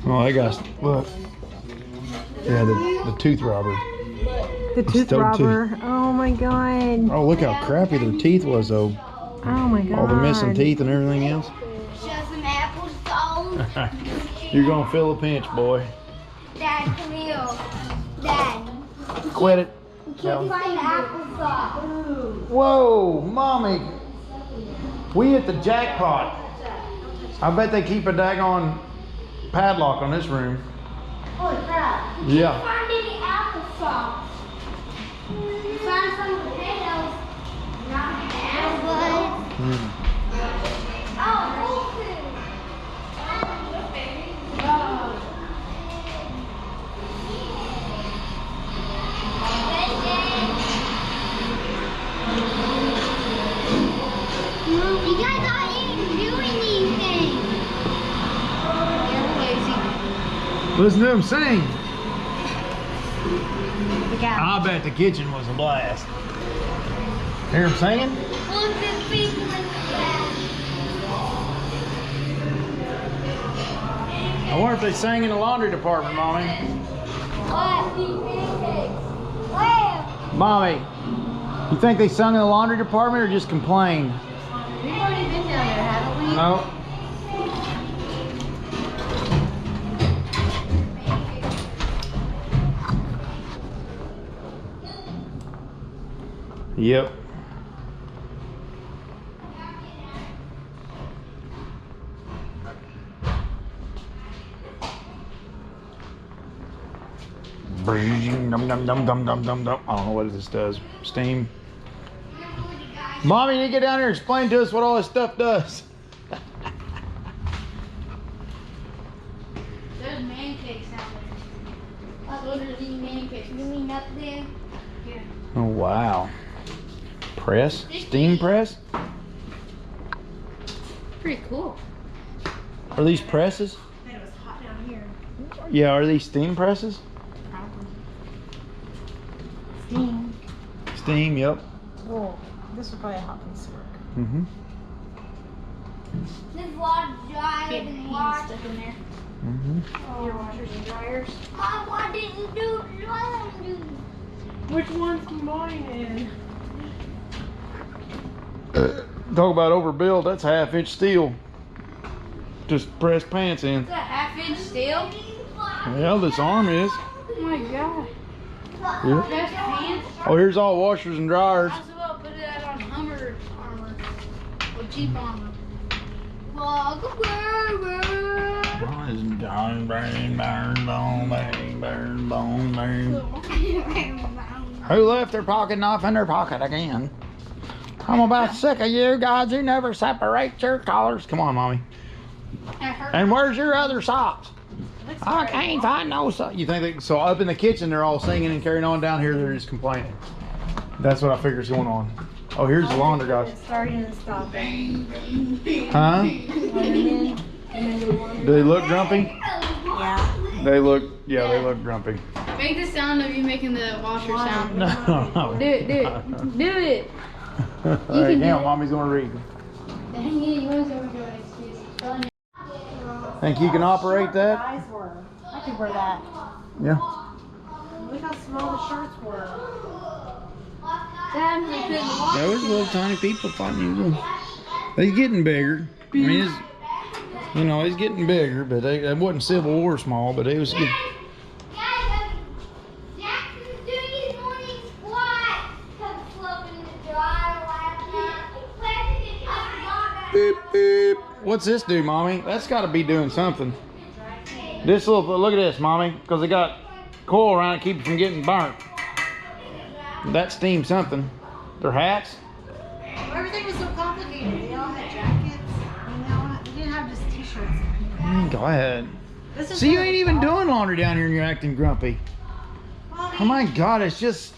Oh, I got look. Yeah, the tooth robber. The tooth Stone robber. Oh my god. Oh, look how crappy their teeth was though. Oh my god. All the missing teeth and everything else. Shove some applesauce. You're gonna feel a pinch, boy. Dad, come here. Dad. Quit it. Keep finding applesauce. Whoa, mommy. We hit the jackpot. I bet they keep a daggone padlock on this room. Holy crap. Yeah. Find any applesauce. Find some potatoes. Not apples. Mm. Oh, bullshit. You guys aren't even doing these things. You're lazy. Listen to them sing. The guy. I bet the kitchen was a blast. Hear them singing? Look at people in the back. I wonder if they sang in the laundry department, Mommy. What? Pancakes. Where? Mommy, you think they sung in the laundry department or just complained? We've already been down there, haven't we? No. Yep. Dum dum dum dum dum dum dum. I don't know what this does. Steam. Mommy, you need to get down here and explain to us what all this stuff does. There's pancakes out there. Those are these pancakes. You mean up there? Here. Oh wow. Press? Steam press? Pretty cool. Are these presses? And it was hot down here. Yeah, are these steam presses? Probably. Steam. Steam, yep. Well, this was probably a hot piece of work. Mm-hmm. This water dryer and water. Stuck in there. Mm-hmm. Your washers and dryers. Mom, why didn't you do laundry? Which one's mine? Talk about overbuild, that's 1/2 inch steel. Just press pants in. It's a 1/2 inch steel. Well, this arm is. Oh my god. Yeah. Best pants. Oh, here's all washers and dryers. Might as well put that on Hummer armor. Or Jeep armor. Walk away. Burn, burn, burn, bone, burn, burn, bone, burn. Who left their pocket knife in their pocket again? I'm about sick of you guys who never separate your collars. Come on, Mommy. And where's your other socks? I can't find no socks. You think they, so up in the kitchen they're all singing and carrying on, down here they're just complaining. That's what I figure is going on. Oh, here's the laundry guys. It's starting and stopping. Huh? Do they look grumpy? Yeah. They look grumpy. Make the sound of you making the washer sound. No. Do it, do it. Do it. Hey, now Mommy's gonna read. Dang it, you always overdo an excuse. Think you can operate that? Eyes were. I could wear that. Yeah. Look how small the shirts were. Those little tiny people fighting. They're getting bigger. I mean, it's, you know, he's getting bigger, but it wasn't Civil War small, but it was good. Jackson's doing his morning squat. Come sloping in the dry last night. Beep, beep. What's this do, Mommy? That's got to be doing something. This little, look at this, Mommy, because they got coil around it, keep it from getting burnt. That steams something. Their hats? Well, everything was so complicated. They all had jackets. And they didn't have just t-shirts. Go ahead. This is See, you their ain't even fault. doing laundry down here and you're acting grumpy. Mommy, Oh my God, it's just...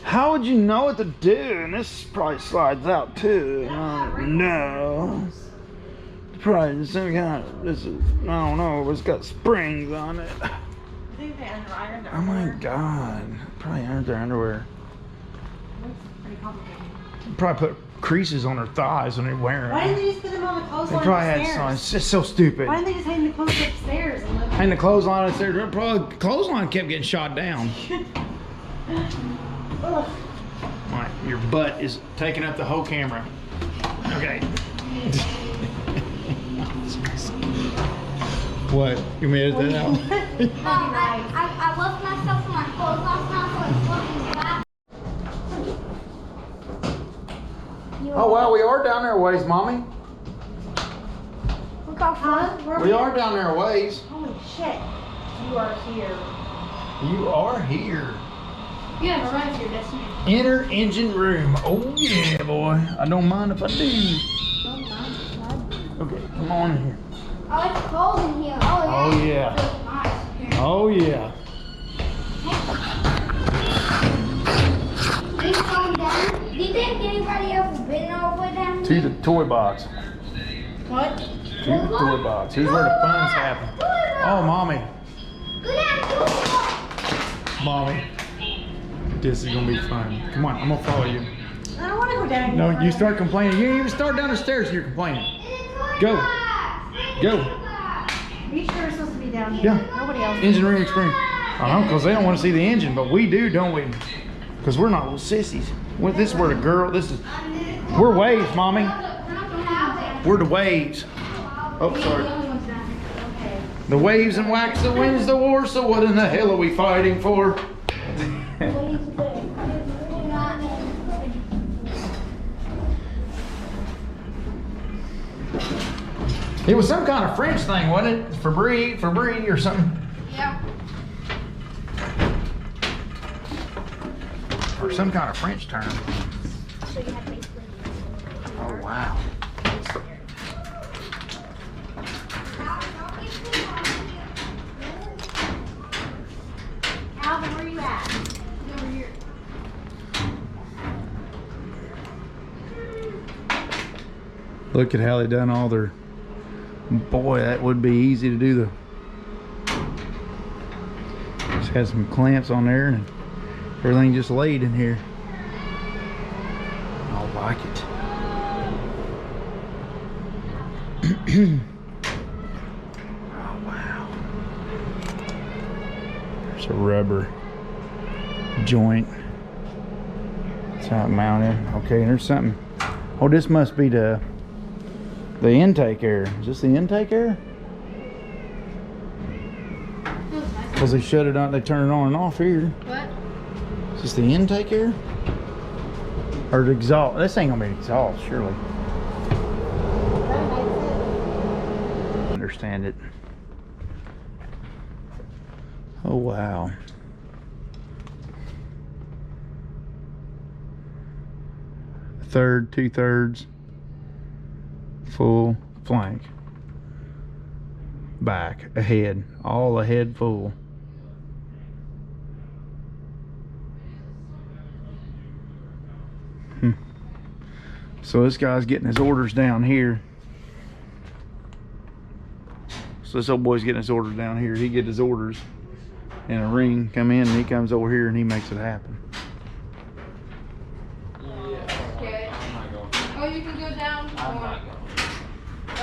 How would you know what to do? And this probably slides out too. Oh, no. It's probably some kind of, this is, I don't know, it's got springs on it. I think they under-ironed their Oh my underwear. God. Probably ironed their underwear. It's pretty complicated. Probably put creases on their thighs when they wear Why them. didn't they just put them on the They clothesline probably had upstairs? some. It's just so stupid. Why didn't they just hang the clothes upstairs? And let And the clothesline upstairs, probably clothesline kept getting shot down. Ugh. Right, your butt is taking up the whole camera. Okay. What? You made that out? I left myself in my clothes last night, so it's looking back. Oh well, we are down there a ways, Mommy. Look how fun. We are down there a ways. Holy shit. You are here. You are here. You have arrived at your destination. Inner engine room. Oh yeah, boy. I don't mind if I do. Okay, come on in here. Oh, it's cold in here. Oh, Oh yeah. Feels nice here. Oh yeah. Are you going down? Do you think anybody else has been all the way down? To the toy box. What? To the toy box. Here's where the fun's happening. Oh, Mommy. Go down, go down. Mommy. This is gonna be fun. Come on, I'm gonna follow you. I don't want to go down No, here. you start complaining. You didn't even start down the stairs and you're complaining. Go. Go. Are you sure we're supposed to be down here? Yeah. Nobody else. Engine room experience. I know, because they don't want to see the engine, but we do, don't we? Because we're not little sissies. Well, this is where the girl, this is, we're waves, Mommy. We're the waves. Oh, sorry. The waves and wax that wins the war, so what in the hell are we fighting for? It was some kind of French thing, wasn't it? Febreze or something. Yeah. Or some kind of French term. Oh, wow. Alvin, where you at? Over here. Look at how they done all their... Boy, that would be easy to do. Just has some clamps on there and everything just laid in here. I like it. Oh wow. There's a rubber joint. That's how it mounted. Okay, there's something. Oh, this must be the intake air. Is this the intake air? Because they shut it on, they turn it on and off here. What? Is this the intake air? Or the exhaust? This ain't gonna be exhaust, surely. Understand it. Oh wow. third, 2/3, full, flank, back, ahead, all ahead full. So this guy's getting his orders down here. So this old boy's getting his orders down here. He get his orders in a ring, come in, and he comes over here and he makes it happen. Okay. Oh, you can go down. I'm not going.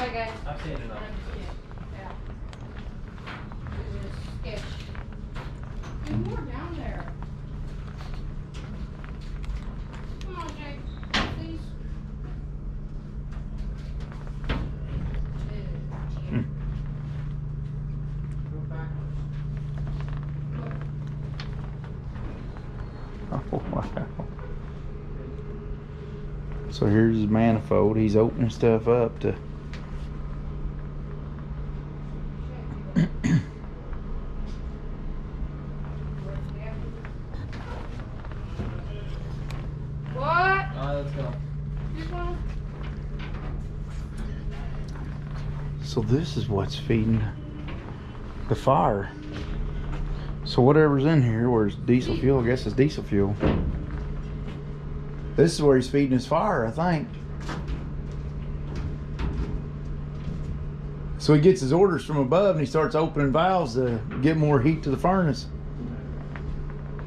Okay. I've seen enough. Yeah. Sketch. There's more down there. Come on, Jake. Please. Go backwards. Oh wow. So here's his manifold. He's opening stuff up to What? Alright, let's go. This one? so this is what's feeding the fire. So whatever's in here, where's diesel fuel, I guess it's diesel fuel. This is where he's feeding his fire, I think. So he gets his orders from above and he starts opening valves to get more heat to the furnace.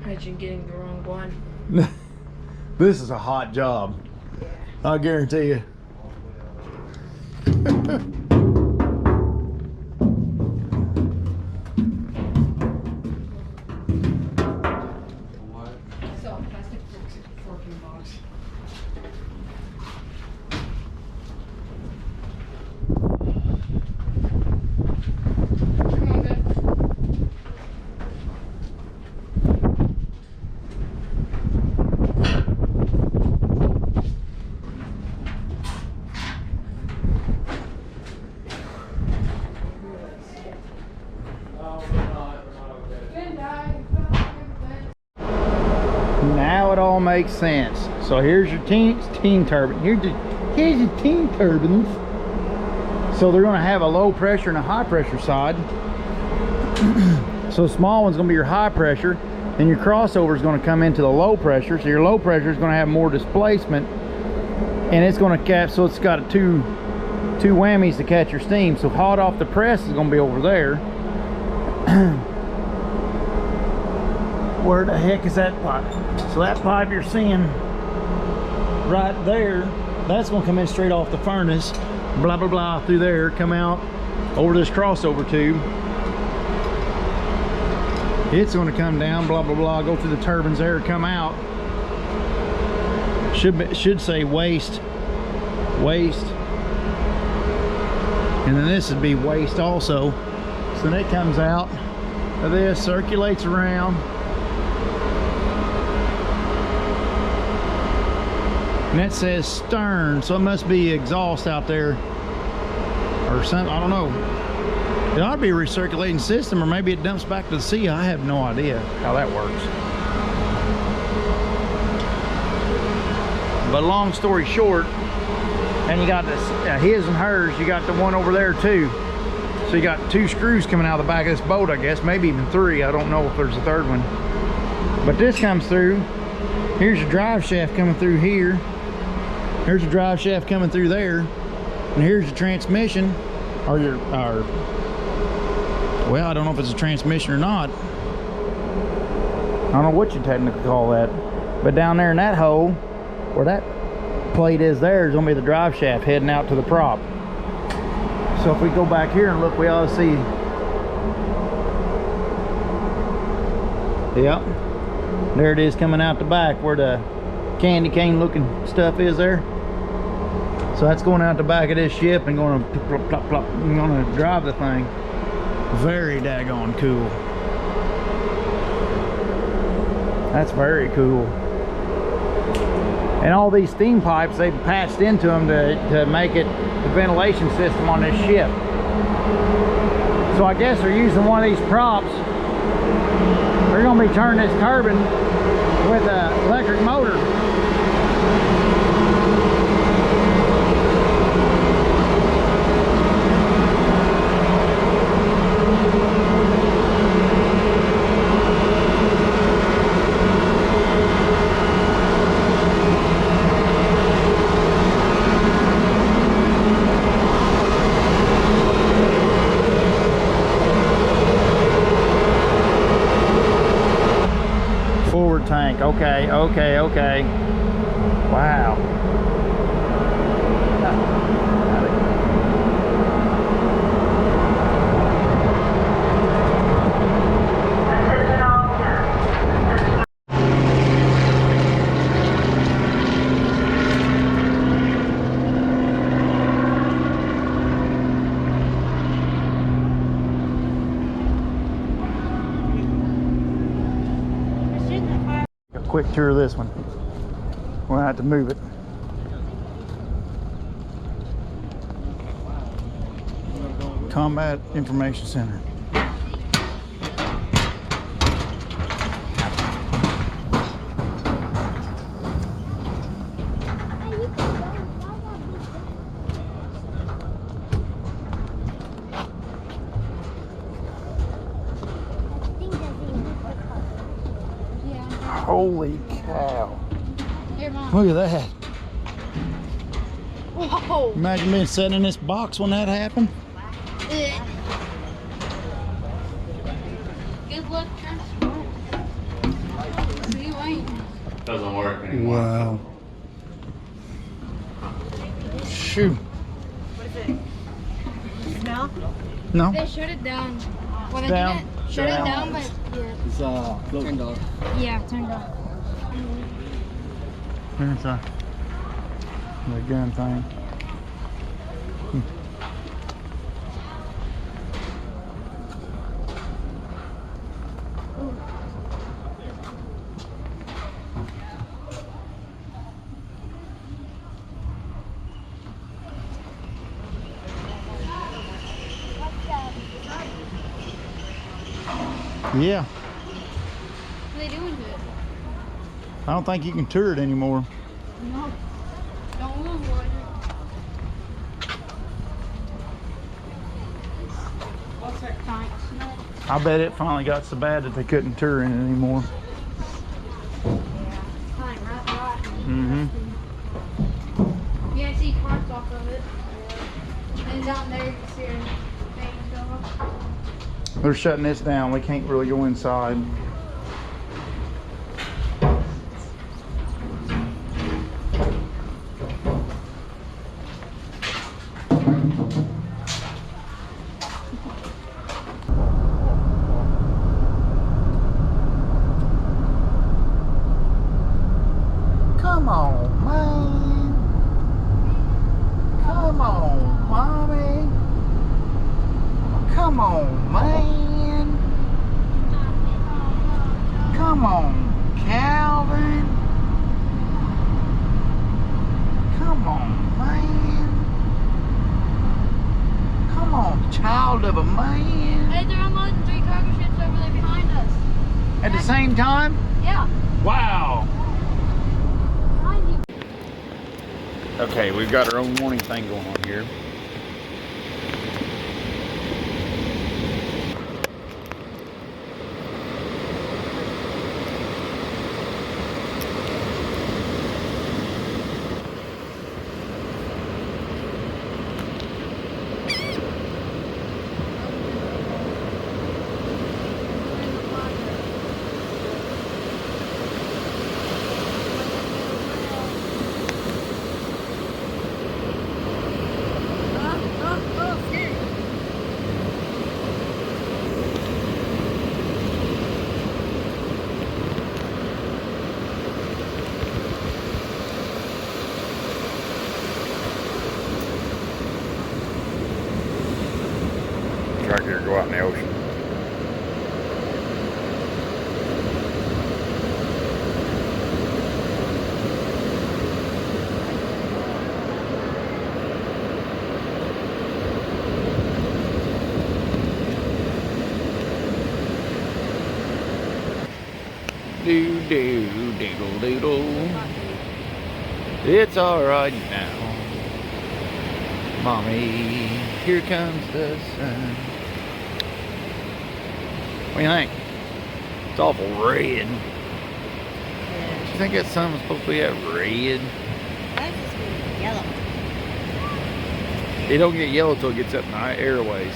Imagine getting the wrong one. This is a hot job. I guarantee you. What? I saw a plastic forking box. Come on, good. No, we're not okay. Good die. Now it all makes sense. So here's your steam turbine. Here's your steam turbines. So they're going to have a low pressure and a high pressure side. So the small one's going to be your high pressure, and your crossover is going to come into the low pressure. So your low pressure is going to have more displacement, and it's going to catch. So it's got two whammies to catch your steam. So hot off the press is going to be over there. Where the heck is that pipe? So that pipe you're seeing right there, that's going to come in straight off the furnace, blah blah blah, through there, come out over this crossover tube. It's going to come down, blah blah blah, go through the turbines there, come out. Should say waste, and then this would be waste also. So then it comes out of this, circulates around. And that says stern, so it must be exhaust out there or something. I don't know. It ought to be a recirculating system, or maybe it dumps back to the sea. I have no idea how that works. But long story short, and you got this his and hers, you got the one over there too. So you got 2 screws coming out of the back of this boat, I guess, maybe even 3. I don't know if there's a 3rd one. But this comes through. Here's your drive shaft coming through here. Here's your drive shaft coming through there. And here's your transmission, or your, well, I don't know if it's a transmission or not. I don't know what you technically call that. But down there in that hole, where that plate is there, is gonna be the drive shaft heading out to the prop. So if we go back here and look, we ought to see, yep, there it is coming out the back where the candy cane looking stuff is there. So that's going out the back of this ship and going to plop, plop, plop, and going to drive the thing. Very daggone cool. That's very cool. And all these steam pipes, they've patched into them to make it the ventilation system on this ship. So I guess they're using one of these props. They're going to be turning this turbine with an electric motor. Okay, okay. Wow. A quick tour of this one. We'll have to move it. Combat Information Center. Holy cow. Here, Mom. Look at that. Whoa. Imagine being sitting in this box when that happened. Good luck, Trent. See you later. Doesn't work anymore. Wow. Shoot. Smell? No? They shut it down. Well, they Down. didn't shut it down, but yeah. It's turned off. Yeah, turned off. There's the gun thing. Yeah, What are they doing to it? I don't think you can tour it anymore. No. Don't move, Roger. Thanks. I bet it finally got so bad that they couldn't tour in it anymore. Fine, right. Mm-hmm. You can see parts off of it. And down there you can see things go up. They're shutting this down. We can't really go inside. Come on, man. Come on, mommy. Come on, man. Come on, Calvin. Come on, man. Come on, child of a man. Hey, they're unloading 3 cargo ships over there behind us. At the same time? Yeah. Wow. Behind you. Okay, we've got our own warning thing going on here. Tractor go out in the ocean. Do do diddle diddle. It's alright now, Mommy. Here comes the sun. What do you think? It's awful red. Yeah. Do you think that sun was supposed to be that red? Why is this getting yellow? It don't get yellow till it gets up in the airways.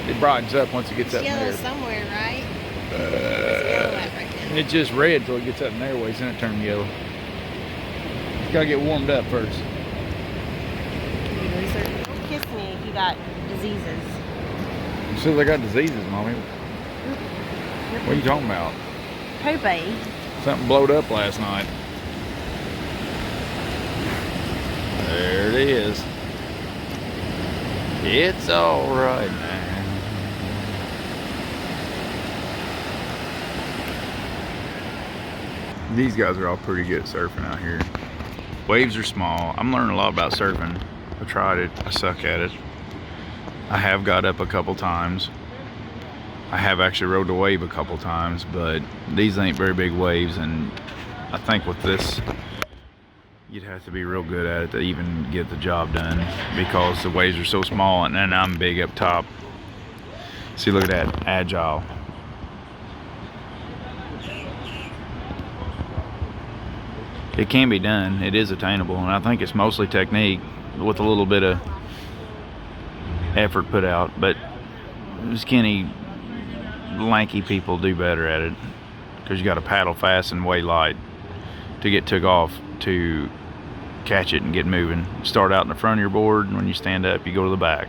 It brightens up once it gets up in It's yellow there. somewhere, right? It's yellow at right now. It's just red till it gets up in the airways, then it turns yellow. It's gotta get warmed up first. Don't kiss me if you got diseases. You said they got diseases, Mommy. What are you talking about? Propane. Something blowed up last night. There it is. It's all right now. These guys are all pretty good at surfing out here. Waves are small. I'm learning a lot about surfing. I tried it. I suck at it. I have got up a couple times. I have actually rode the wave a couple times, but these ain't very big waves, and I think with this, you'd have to be real good at it to even get the job done because the waves are so small, and then I'm big up top. See, look at that, agile. It can be done. It is attainable, and I think it's mostly technique with a little bit of effort put out, but skinny, lanky people do better at it because you got to paddle fast and way light to get took off to catch it and get moving. Start out in the front of your board, and when you stand up, you go to the back.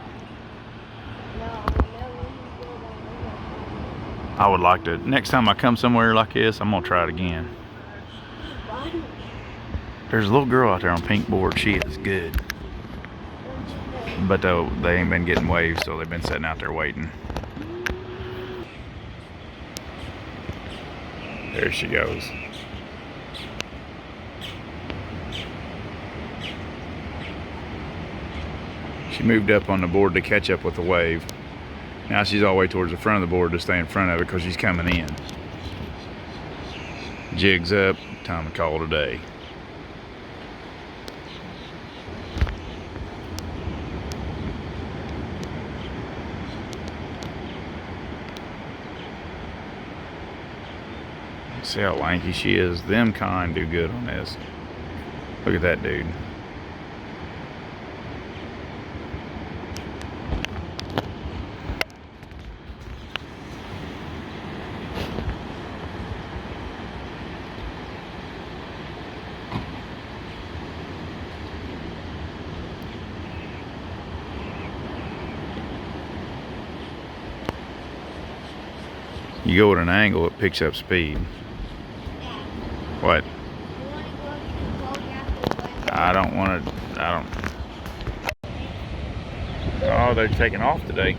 I would like to, next time I come somewhere like this, I'm gonna try it again. There's a little girl out there on pink board. She is good. But though they ain't been getting waves, so they've been sitting out there waiting. There she goes. She moved up on the board to catch up with the wave. Now she's all the way towards the front of the board to stay in front of it because she's coming in. Jigs up, time to call it a day. See how lanky she is. Them kind do good on this. Look at that dude. You go at an angle, it picks up speed. What? I don't want to, Oh, they're taking off today.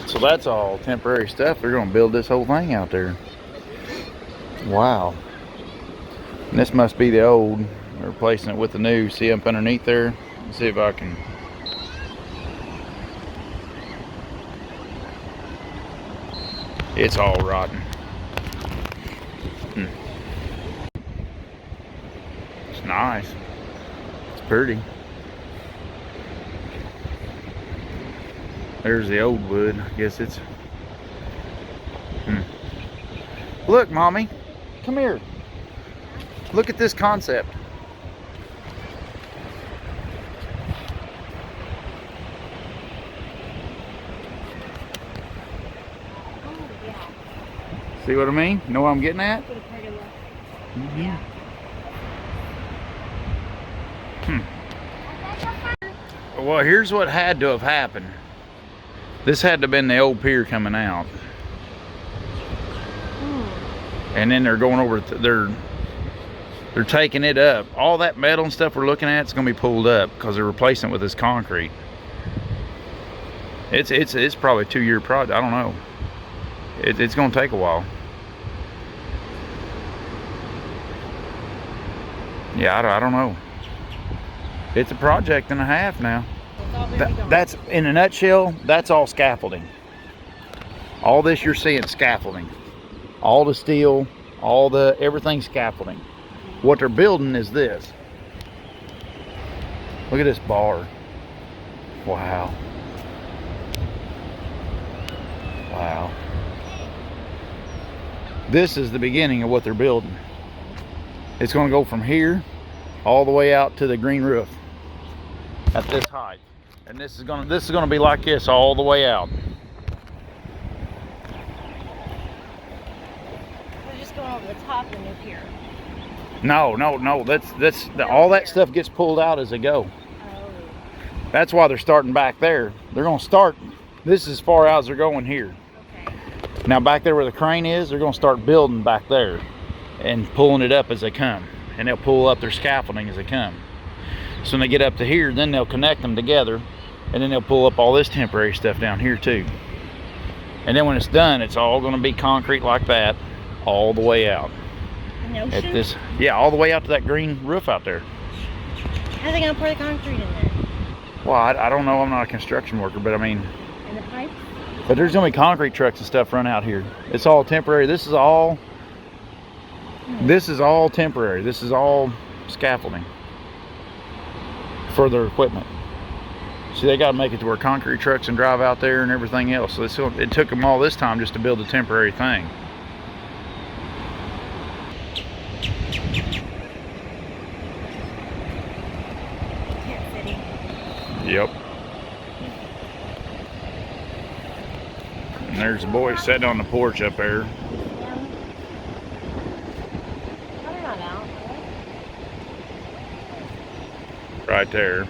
So that's all temporary stuff. They're going to build this whole thing out there. Wow. And this must be the old. They're replacing it with the new. See up underneath there? Let's see if I can. It's all rotten. It's nice. It's pretty. There's the old wood. I guess it's. Look, Mommy. Come here. Look at this concept. See what I mean? Know what I'm getting at? Yeah. Well, here's what had to have happened. This had to have been the old pier coming out. And then they're going over, they're taking it up. All that metal and stuff we're looking at is going to be pulled up because they're replacing it with this concrete. It's probably a 2-year project. I don't know. It's going to take a while. Yeah, I don't know. It's a project and a half now. That's, in a nutshell, that's all scaffolding. All this you're seeing scaffolding. All the steel, everything scaffolding. What they're building is this. Look at this bar. Wow. Wow. This is the beginning of what they're building. It's going to go from here all the way out to the green roof at this height. And this is gonna be like this all the way out. We're just going over the top and up here. No. All that stuff gets pulled out as they go. Oh. That's why they're starting back there. They're gonna start. This is as far out as they're going here. Okay. Now back there where the crane is, they're gonna start building back there and pulling it up as they come. And they'll pull up their scaffolding as they come. So when they get up to here, then they'll connect them together, and then they'll pull up all this temporary stuff down here too. And then when it's done, it's all gonna be concrete like that, all the way out. An At ocean? this, yeah, all the way out to that green roof out there. How are they going to pour the concrete in there? Well, I don't know, I'm not a construction worker, but I mean, And the pipes? but there's gonna be concrete trucks and stuff run out here. It's all temporary. This is all temporary. This is all scaffolding for their equipment. See, they got to make it to where concrete trucks can drive out there and everything else. So it took them all this time just to build a temporary thing. Tent City. Yep. And there's the boys sitting on the porch up there. Yeah. Oh, they're not out. Right there.